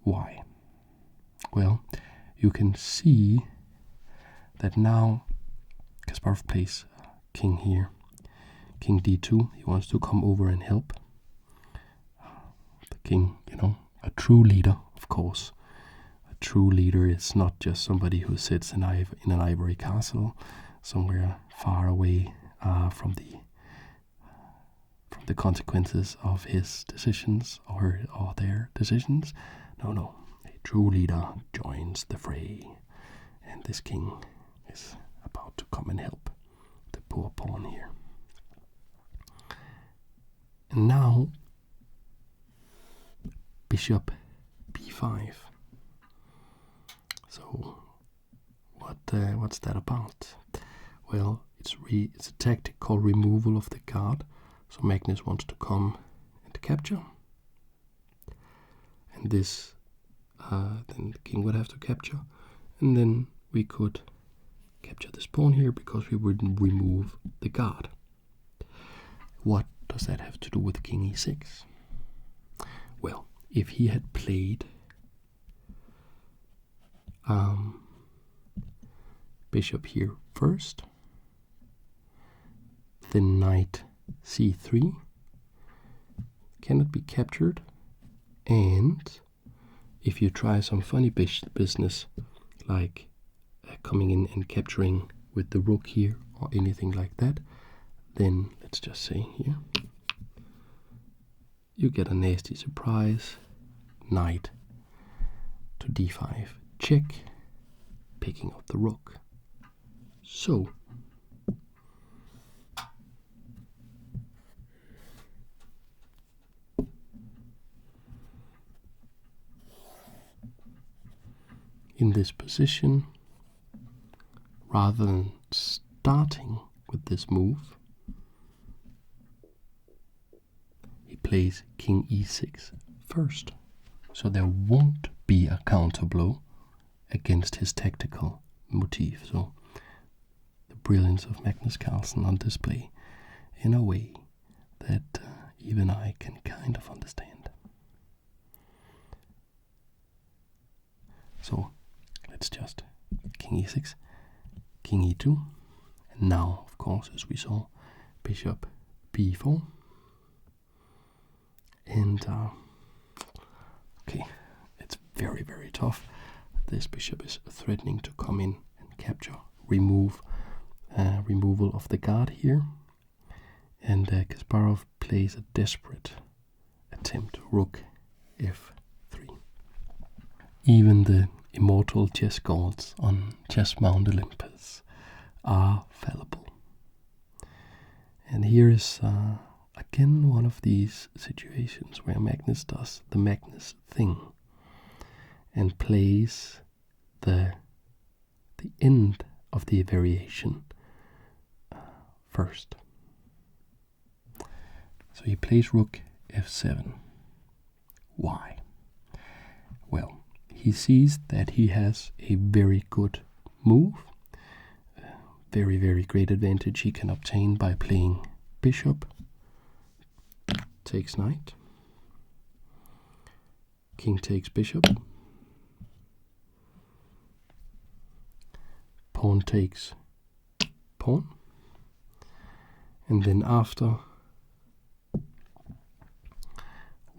Why? Well, you can see that now Kasparov plays king here, king d2. He wants to come over and help. The king, a true leader, of course. A true leader is not just somebody who sits in an ivory castle somewhere far away from the consequences of his decisions or their decisions. No. A true leader joins the fray, and this king is about to come and help the poor pawn here. And now, bishop b5. So, what's that about? Well, it's a tactic called removal of the guard. So Magnus wants to come and capture, and this. Then the king would have to capture, and then we could capture this pawn here because we would remove the guard. What does that have to do with king e6? Well, if he had played bishop here first, Then knight c3 cannot be captured, and if you try some funny business like coming in and capturing with the rook here or anything like that, then let's just say here you get a nasty surprise. Knight to d5 check, picking up the rook. So in this position, rather than starting with this move, he plays king e6 first. So there won't be a counter blow against his tactical motif. So the brilliance of Magnus Carlsen on display in a way that even I can kind of understand. So let's just king e6, king e2, and now, of course, as we saw, bishop b4. And okay, it's very, very tough. This bishop is threatening to come in and capture, removal of the guard here. And Kasparov plays a desperate attempt, rook f3. Even the immortal chess gods on Chess Mount Olympus are fallible. And here is again one of these situations where Magnus does the Magnus thing and plays the end of the variation first. So he plays rook f7. Why? Well, he sees that he has a very good move, very, very great advantage he can obtain by playing bishop takes knight, king takes bishop, pawn takes pawn, and then after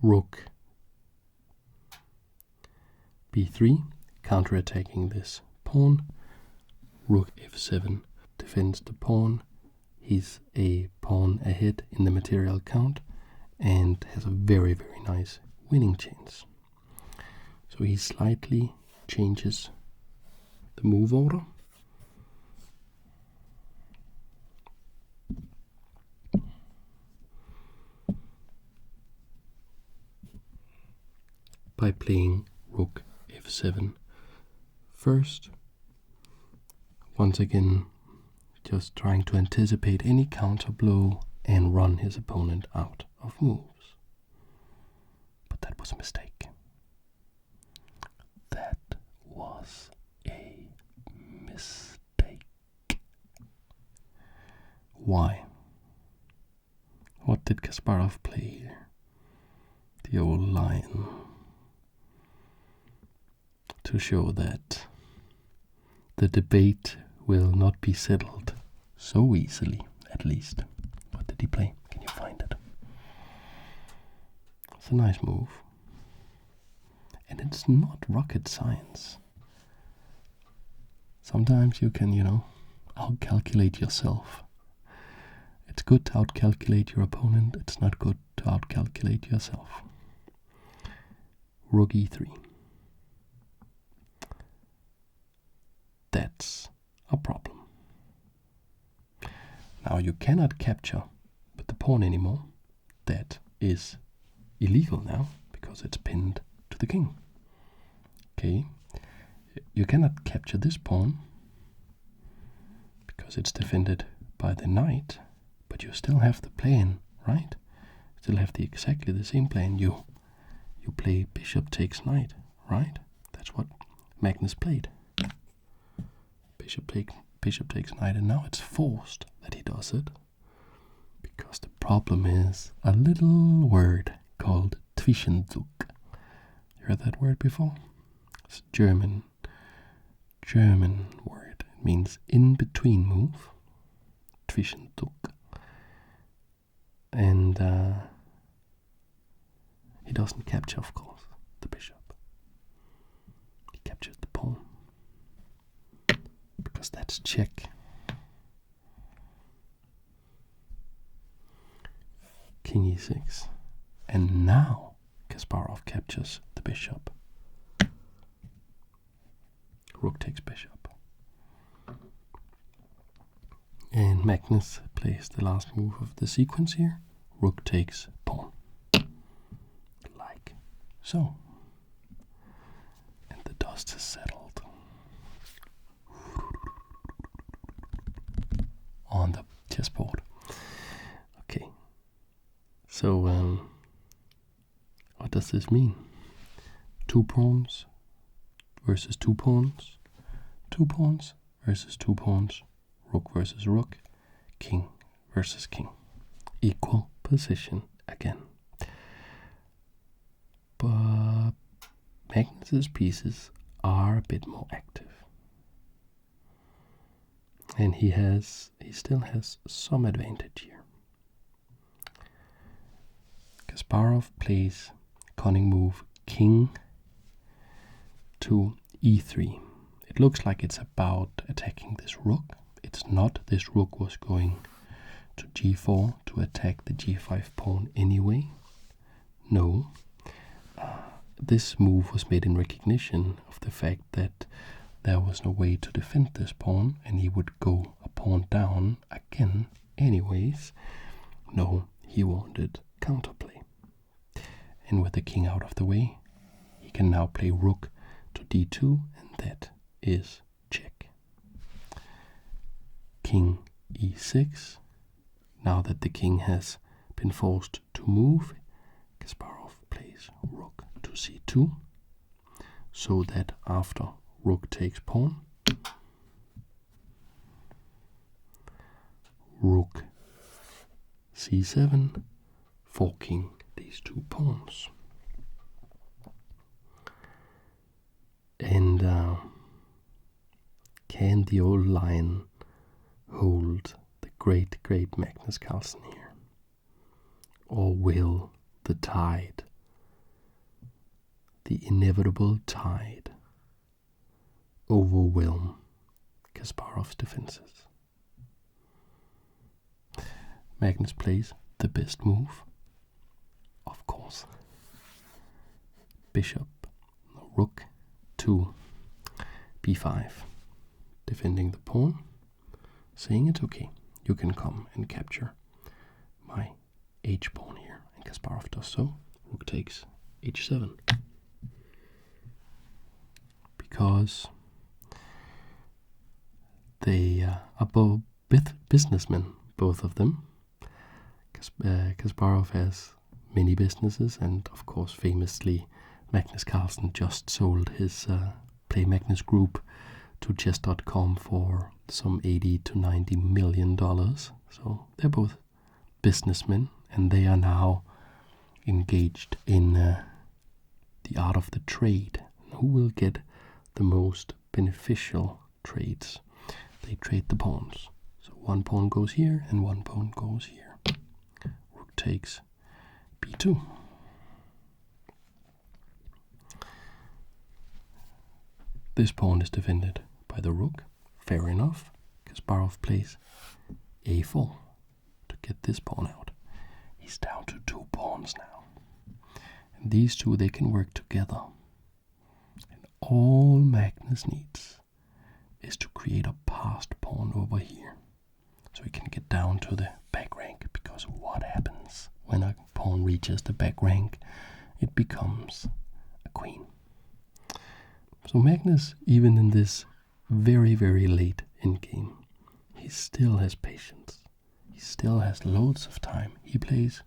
rook b3, counterattacking this pawn, rook f7 defends the pawn. He's a pawn ahead in the material count and has a very, very nice winning chance. So he slightly changes the move order. By playing rook f7 first. Once again, just trying to anticipate any counter blow and run his opponent out of moves. But that was a mistake. That was a mistake. Why? What did Kasparov play here? The old lion. To show that the debate will not be settled so easily, at least. What did he play? Can you find it? It's a nice move. And it's not rocket science. Sometimes you can, outcalculate yourself. It's good to outcalculate your opponent. It's not good to outcalculate yourself. Rook e3. That's a problem. Now you cannot capture with the pawn anymore. That is illegal now because it's pinned to the king. Okay, you cannot capture this pawn because it's defended by the knight, but you still have the plan, right? Still have exactly the same plan. You play bishop takes knight, right? That's what Magnus played. Bishop takes knight, and now it's forced that he does it because the problem is a little word called Zwischenzug. You heard that word before? It's a German word. It means in between move. Zwischenzug. doesn't capture, of course, the bishop. He captures the pawn. Because that's check. King e6. And now Kasparov captures the bishop. Rook takes bishop. And Magnus plays the last move of the sequence here. Rook takes pawn. Like so. And the dust has settled on the chessboard. Okay. So, what does this mean? 2 pawns versus 2 pawns. 2 pawns versus 2 pawns. Rook versus rook. King versus king. Equal position again. But Magnus's pieces are a bit more active. And he still has some advantage here. Kasparov plays cunning move king to e3. It looks like it's about attacking this rook. It's not. This rook was going to g4 to attack the g5 pawn anyway. No. This move was made in recognition of the fact that there was no way to defend this pawn, and he would go a pawn down again anyways. No, he wanted counterplay. And with the king out of the way, he can now play rook to d2, and that is check. King e6. Now that the king has been forced to move, Kasparov plays rook to c2, so that after rook takes pawn, rook c7, forking these 2 pawns. And can the old lion hold the great Magnus Carlsen here? Or will the tide, the inevitable tide, overwhelm Kasparov's defenses? Magnus plays the best move, of course. Bishop, rook to b5, defending the pawn, saying it's okay, you can come and capture my h pawn here. And Kasparov does so. Rook takes h7. Because they are both businessmen, both of them. Kasparov has many businesses, and of course famously Magnus Carlsen just sold his Play Magnus group to chess.com for some $80 to $90 million. So they're both businessmen, and they are now engaged in the art of the trade. Who will get the most beneficial trades? They trade the pawns. So 1 pawn goes here and 1 pawn goes here. Rook takes b2. This pawn is defended by the rook. Fair enough. Kasparov plays a4 to get this pawn out. He's down to 2 pawns now. And these 2, they can work together. And all Magnus needs is to create a passed pawn over here, so he can get down to the back rank, because what happens when a pawn reaches the back rank? It becomes a queen. So Magnus, even in this very, very late endgame, he still has patience. He still has loads of time. He plays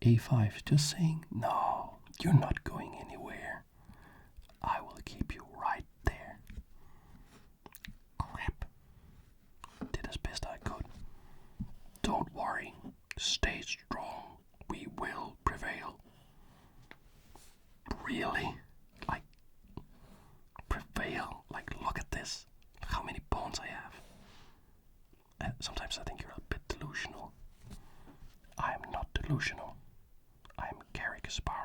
a5, just saying, no, you're not going anywhere. I will keep you right there. Crap. Did as best I could. Don't worry. Stay strong. We will prevail. Really? Like, prevail? Like, look at this. Look how many pawns I have. Sometimes I think you're a bit delusional. I am not delusional. I am Garry Kasparov.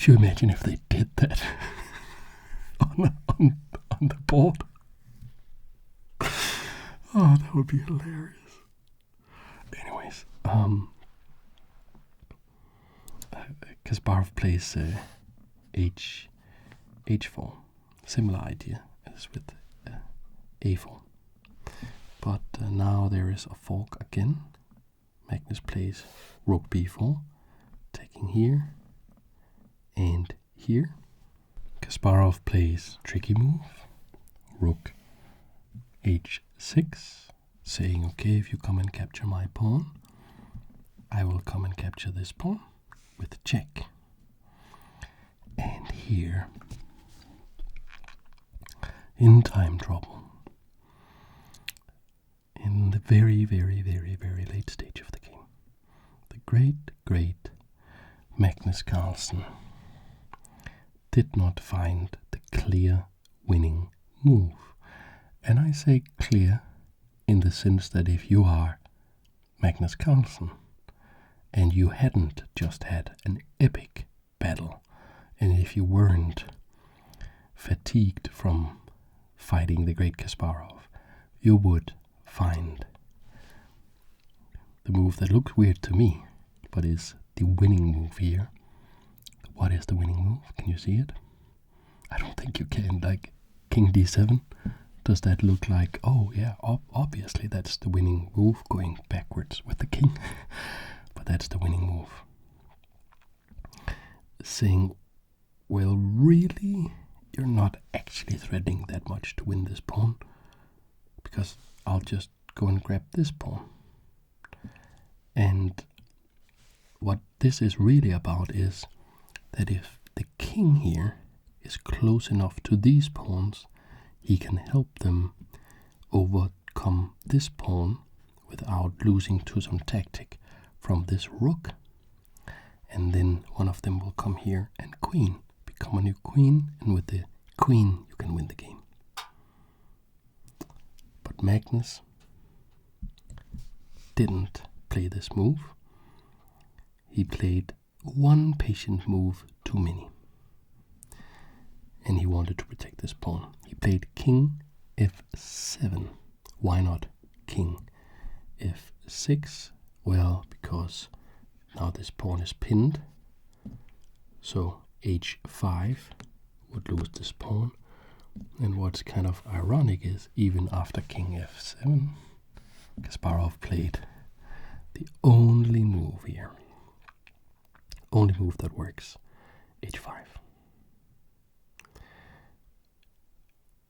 Could you imagine if they did that on the board? Oh, that would be hilarious. Anyways, Kasparov plays h4. Similar idea as with a4. But now there is a fork again. Magnus plays rook b4, taking here and here. Kasparov plays tricky move, rook h6, saying, okay, if you come and capture my pawn, I will come and capture this pawn with check. And here, in time trouble, in the very, very, very, very late stage of the game, the great Magnus Carlsen did not find the clear winning move. And I say clear in the sense that if you are Magnus Carlsen and you hadn't just had an epic battle, and if you weren't fatigued from fighting the great Kasparov, you would find the move that looks weird to me, but is the winning move here. What is the winning move? Can you see it? I don't think you can. Like King d7. Does that look like, oh yeah, obviously that's the winning move, going backwards with the king. But that's the winning move. Saying, well, really, you're not actually threatening that much to win this pawn, because I'll just go and grab this pawn. And what this is really about is that if the king here is close enough to these pawns, he can help them overcome this pawn without losing to some tactic from this rook. And then one of them will come here and queen, become a new queen, and with the queen you can win the game. But Magnus didn't play this move. He played one patient move too many. And he wanted to protect this pawn. He played king f7. Why not king f6? Well, because now this pawn is pinned. So h5 would lose this pawn. And what's kind of ironic is, even after king f7, Kasparov played the only move here. Only move that works, h5.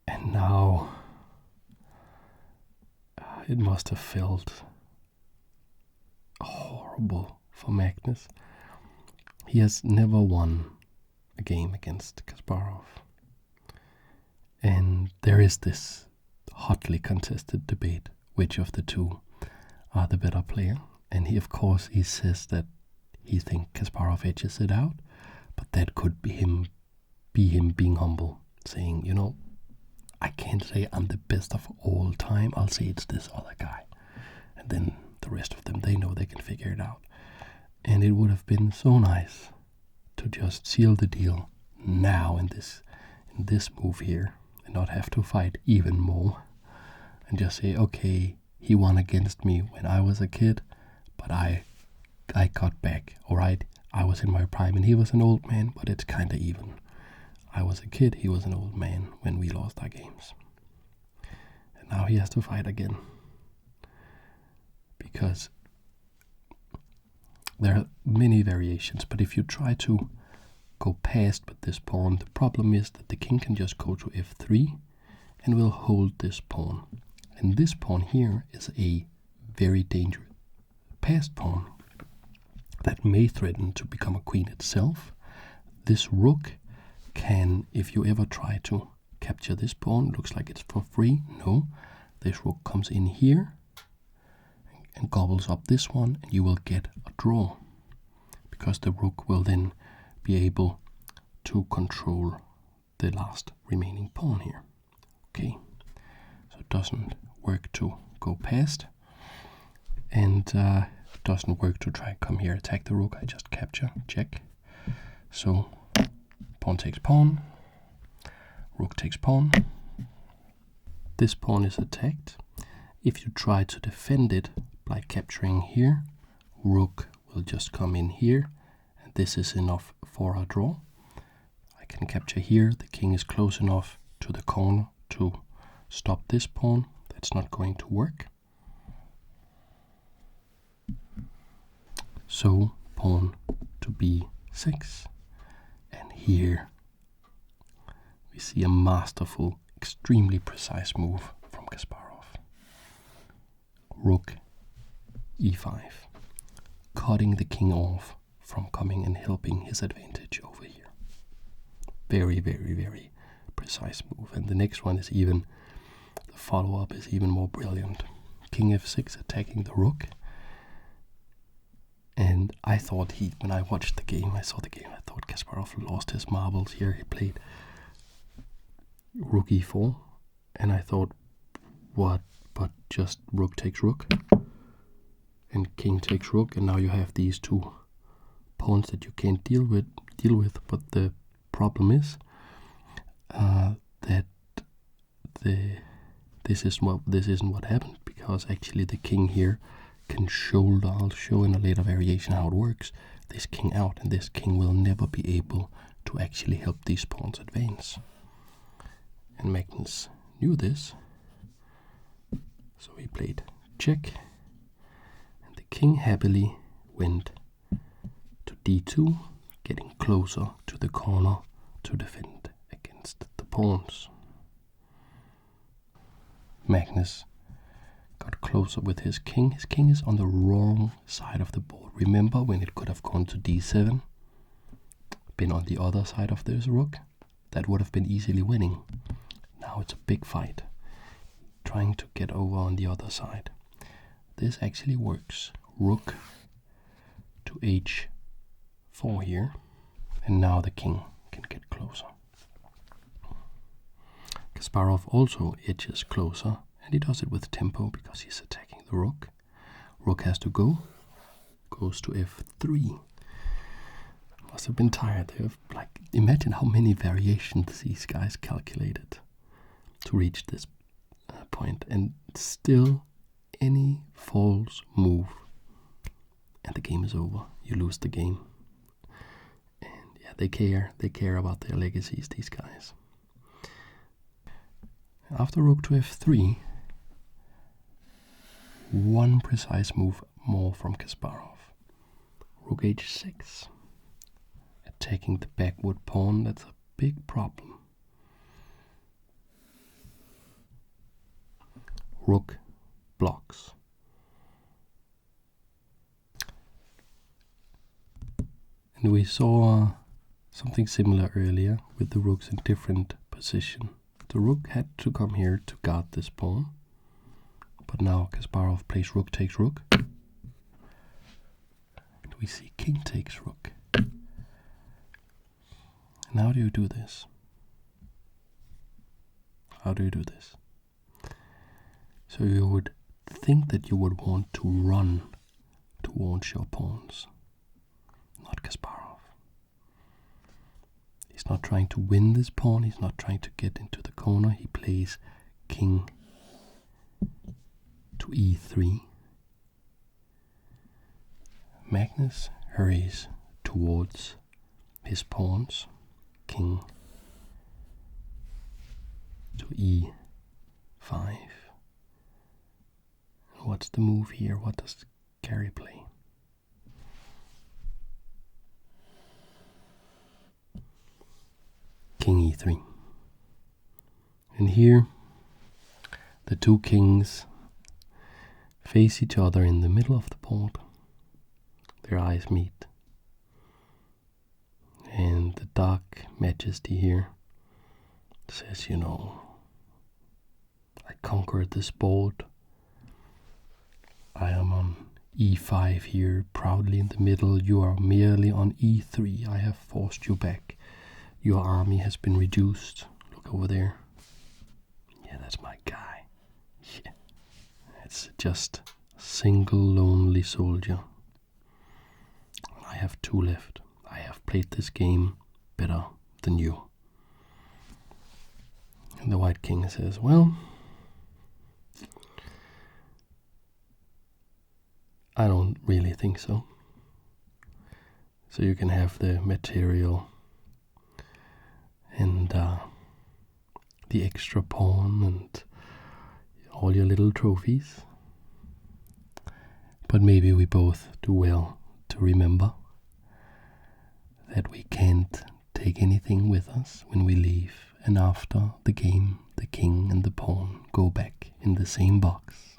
And now it must have felt horrible for Magnus. He has never won a game against Kasparov. And there is this hotly contested debate, which of the two are the better player. And he, of course, he says that he thinks Kasparov edges it out, but that could be him being humble, saying, you know, I can't say I'm the best of all time, I'll say it's this other guy. And then the rest of them, they know they can figure it out. And it would have been so nice to just seal the deal now in this move here, and not have to fight even more, and just say, okay, he won against me when I was a kid, but I got back, alright? I was in my prime and he was an old man, but it's kinda even. I was a kid, he was an old man when we lost our games. And now he has to fight again. Because there are many variations, but if you try to go past with this pawn, the problem is that the king can just go to f3 and will hold this pawn. And this pawn here is a very dangerous passed pawn that may threaten to become a queen itself. This rook can, if you ever try to capture this pawn, looks like it's for free. No, this rook comes in here and gobbles up this one, and you will get a draw, because the rook will then be able to control the last remaining pawn here. Okay, so it doesn't work to go past, and it doesn't work to try and come here, attack the rook. I just capture, check. So Pawn takes pawn. Rook takes pawn. This pawn is attacked. If you try to defend it by capturing here, rook will just come in here, and this is enough for a draw. I can capture here. The king is close enough to the corner to stop this pawn. That's not going to work. So pawn to b6, and here we see a masterful, extremely precise move from Kasparov. Rook e5, cutting the king off from coming and helping his advantage over here. Very, very, very precise move. And the next one is even, the follow-up is even more brilliant. King f6 attacking the rook. And I thought when I watched the game, I saw the game, I thought Kasparov lost his marbles here. He played rook e4, and I thought, what, but just rook takes rook, and king takes rook, and now you have these two pawns that you can't deal with. But the problem is that this isn't what happened, because actually the king here can shoulder. I'll show in a later variation how it works. This king out, and this king will never be able to actually help these pawns advance. And Magnus knew this, so he played check, and the king happily went to d2, getting closer to the corner to defend against the pawns. Magnus got closer with his king. His king is on the wrong side of the board. Remember when it could have gone to d7, been on the other side of this rook? That would have been easily winning. Now it's a big fight, trying to get over on the other side. This actually works. Rook to h4 here, and now the king can get closer. Kasparov also edges closer, and he does it with tempo because he's attacking the rook. Rook has to go, goes to f3. Must have been tired. They have, like, imagine how many variations these guys calculated to reach this point, and still any false move and the game is over. You lose the game. And yeah, they care about their legacies, these guys. After rook to f3, one precise move more from Kasparov. Rook h6, attacking the backward pawn. That's a big problem. Rook blocks. And we saw something similar earlier with the rooks in different position. The rook had to come here to guard this pawn, but now Kasparov plays rook takes rook. And we see king takes rook. And how do you do this? How do you do this? So you would think that you would want to run towards your pawns. Not Kasparov. He's not trying to win this pawn. He's not trying to get into the corner. He plays king to e3. Magnus hurries towards his pawns. King to e5. What's the move here? What does Garry play? King e3. And here the two kings face each other in the middle of the board. Their eyes meet. And the Dark Majesty here says, you know, I conquered this board. I am on e5 here, proudly in the middle. You are merely on e3. I have forced you back. Your army has been reduced. Look over there. Yeah, that's my guy. Yeah. It's just a single lonely soldier. I have two left. I have played this game better than you. And the white king says, well, I don't really think so. So you can have the material and the extra pawn and all your little trophies. But maybe we both do well to remember that we can't take anything with us when we leave, and after the game, the king and the pawn go back in the same box,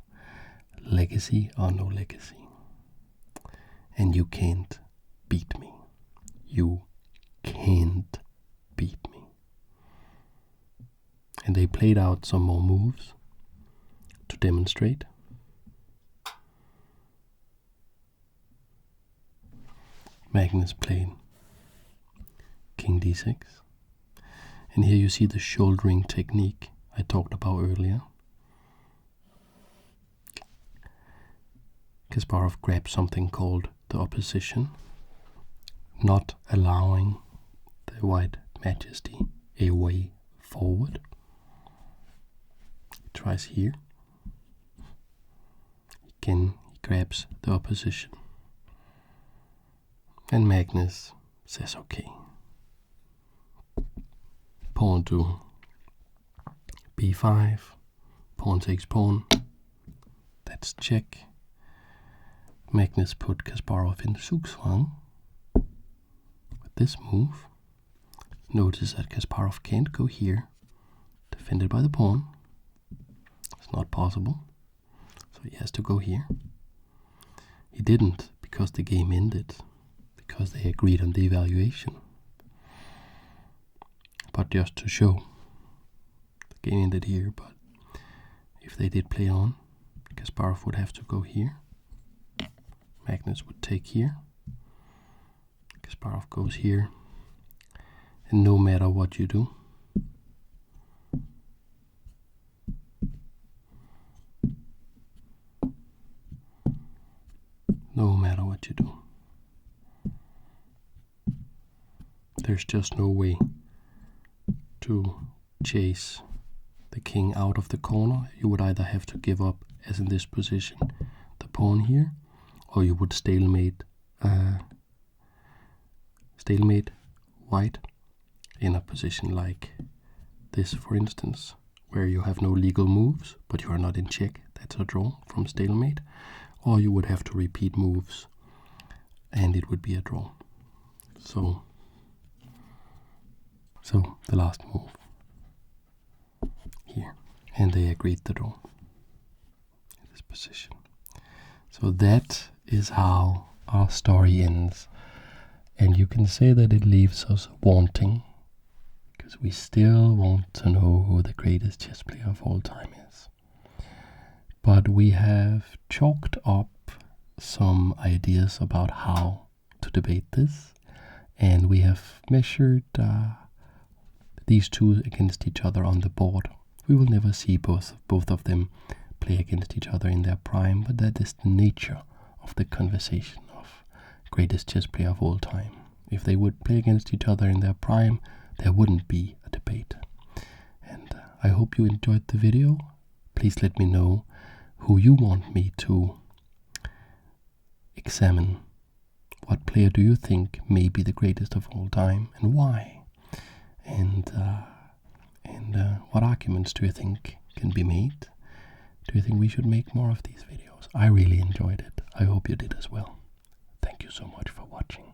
legacy or no legacy. And you can't beat me. You can't beat me. And they played out some more moves to demonstrate. Magnus played King d6. And here you see the shouldering technique I talked about earlier. Kasparov grabbed something called the opposition, not allowing the white majesty a way forward. He tries here. Again, he grabs the opposition. And Magnus says, okay. Pawn to b5. Pawn takes pawn. That's check. Magnus put Kasparov in zugzwang with this move. Notice that Kasparov can't go here, defended by the pawn. It's not possible. So he has to go here. He didn't, because the game ended, because they agreed on the evaluation. But just to show, the game ended here, but if they did play on, Kasparov would have to go here. Magnus would take here. Kasparov goes here. And no matter what you do, there's just no way to chase the king out of the corner. You would either have to give up, as in this position, the pawn here, or you would stalemate white in a position like this, for instance, where you have no legal moves, but you are not in check. That's a draw from stalemate. Or you would have to repeat moves, and it would be a draw. So the last move here, and they agreed the draw in this position. So that is how our story ends, and you can say that it leaves us wanting, because we still want to know who the greatest chess player of all time is. But we have chalked up some ideas about how to debate this, and we have measured these two against each other on the board. We will never see both of them play against each other in their prime, but that is the nature of the conversation of greatest chess player of all time. If they would play against each other in their prime, there wouldn't be a debate. And I hope you enjoyed the video. Please let me know who you want me to examine. What player do you think may be the greatest of all time, and why? And what arguments do you think can be made? Do you think we should make more of these videos? I really enjoyed it. I hope you did as well. Thank you so much for watching.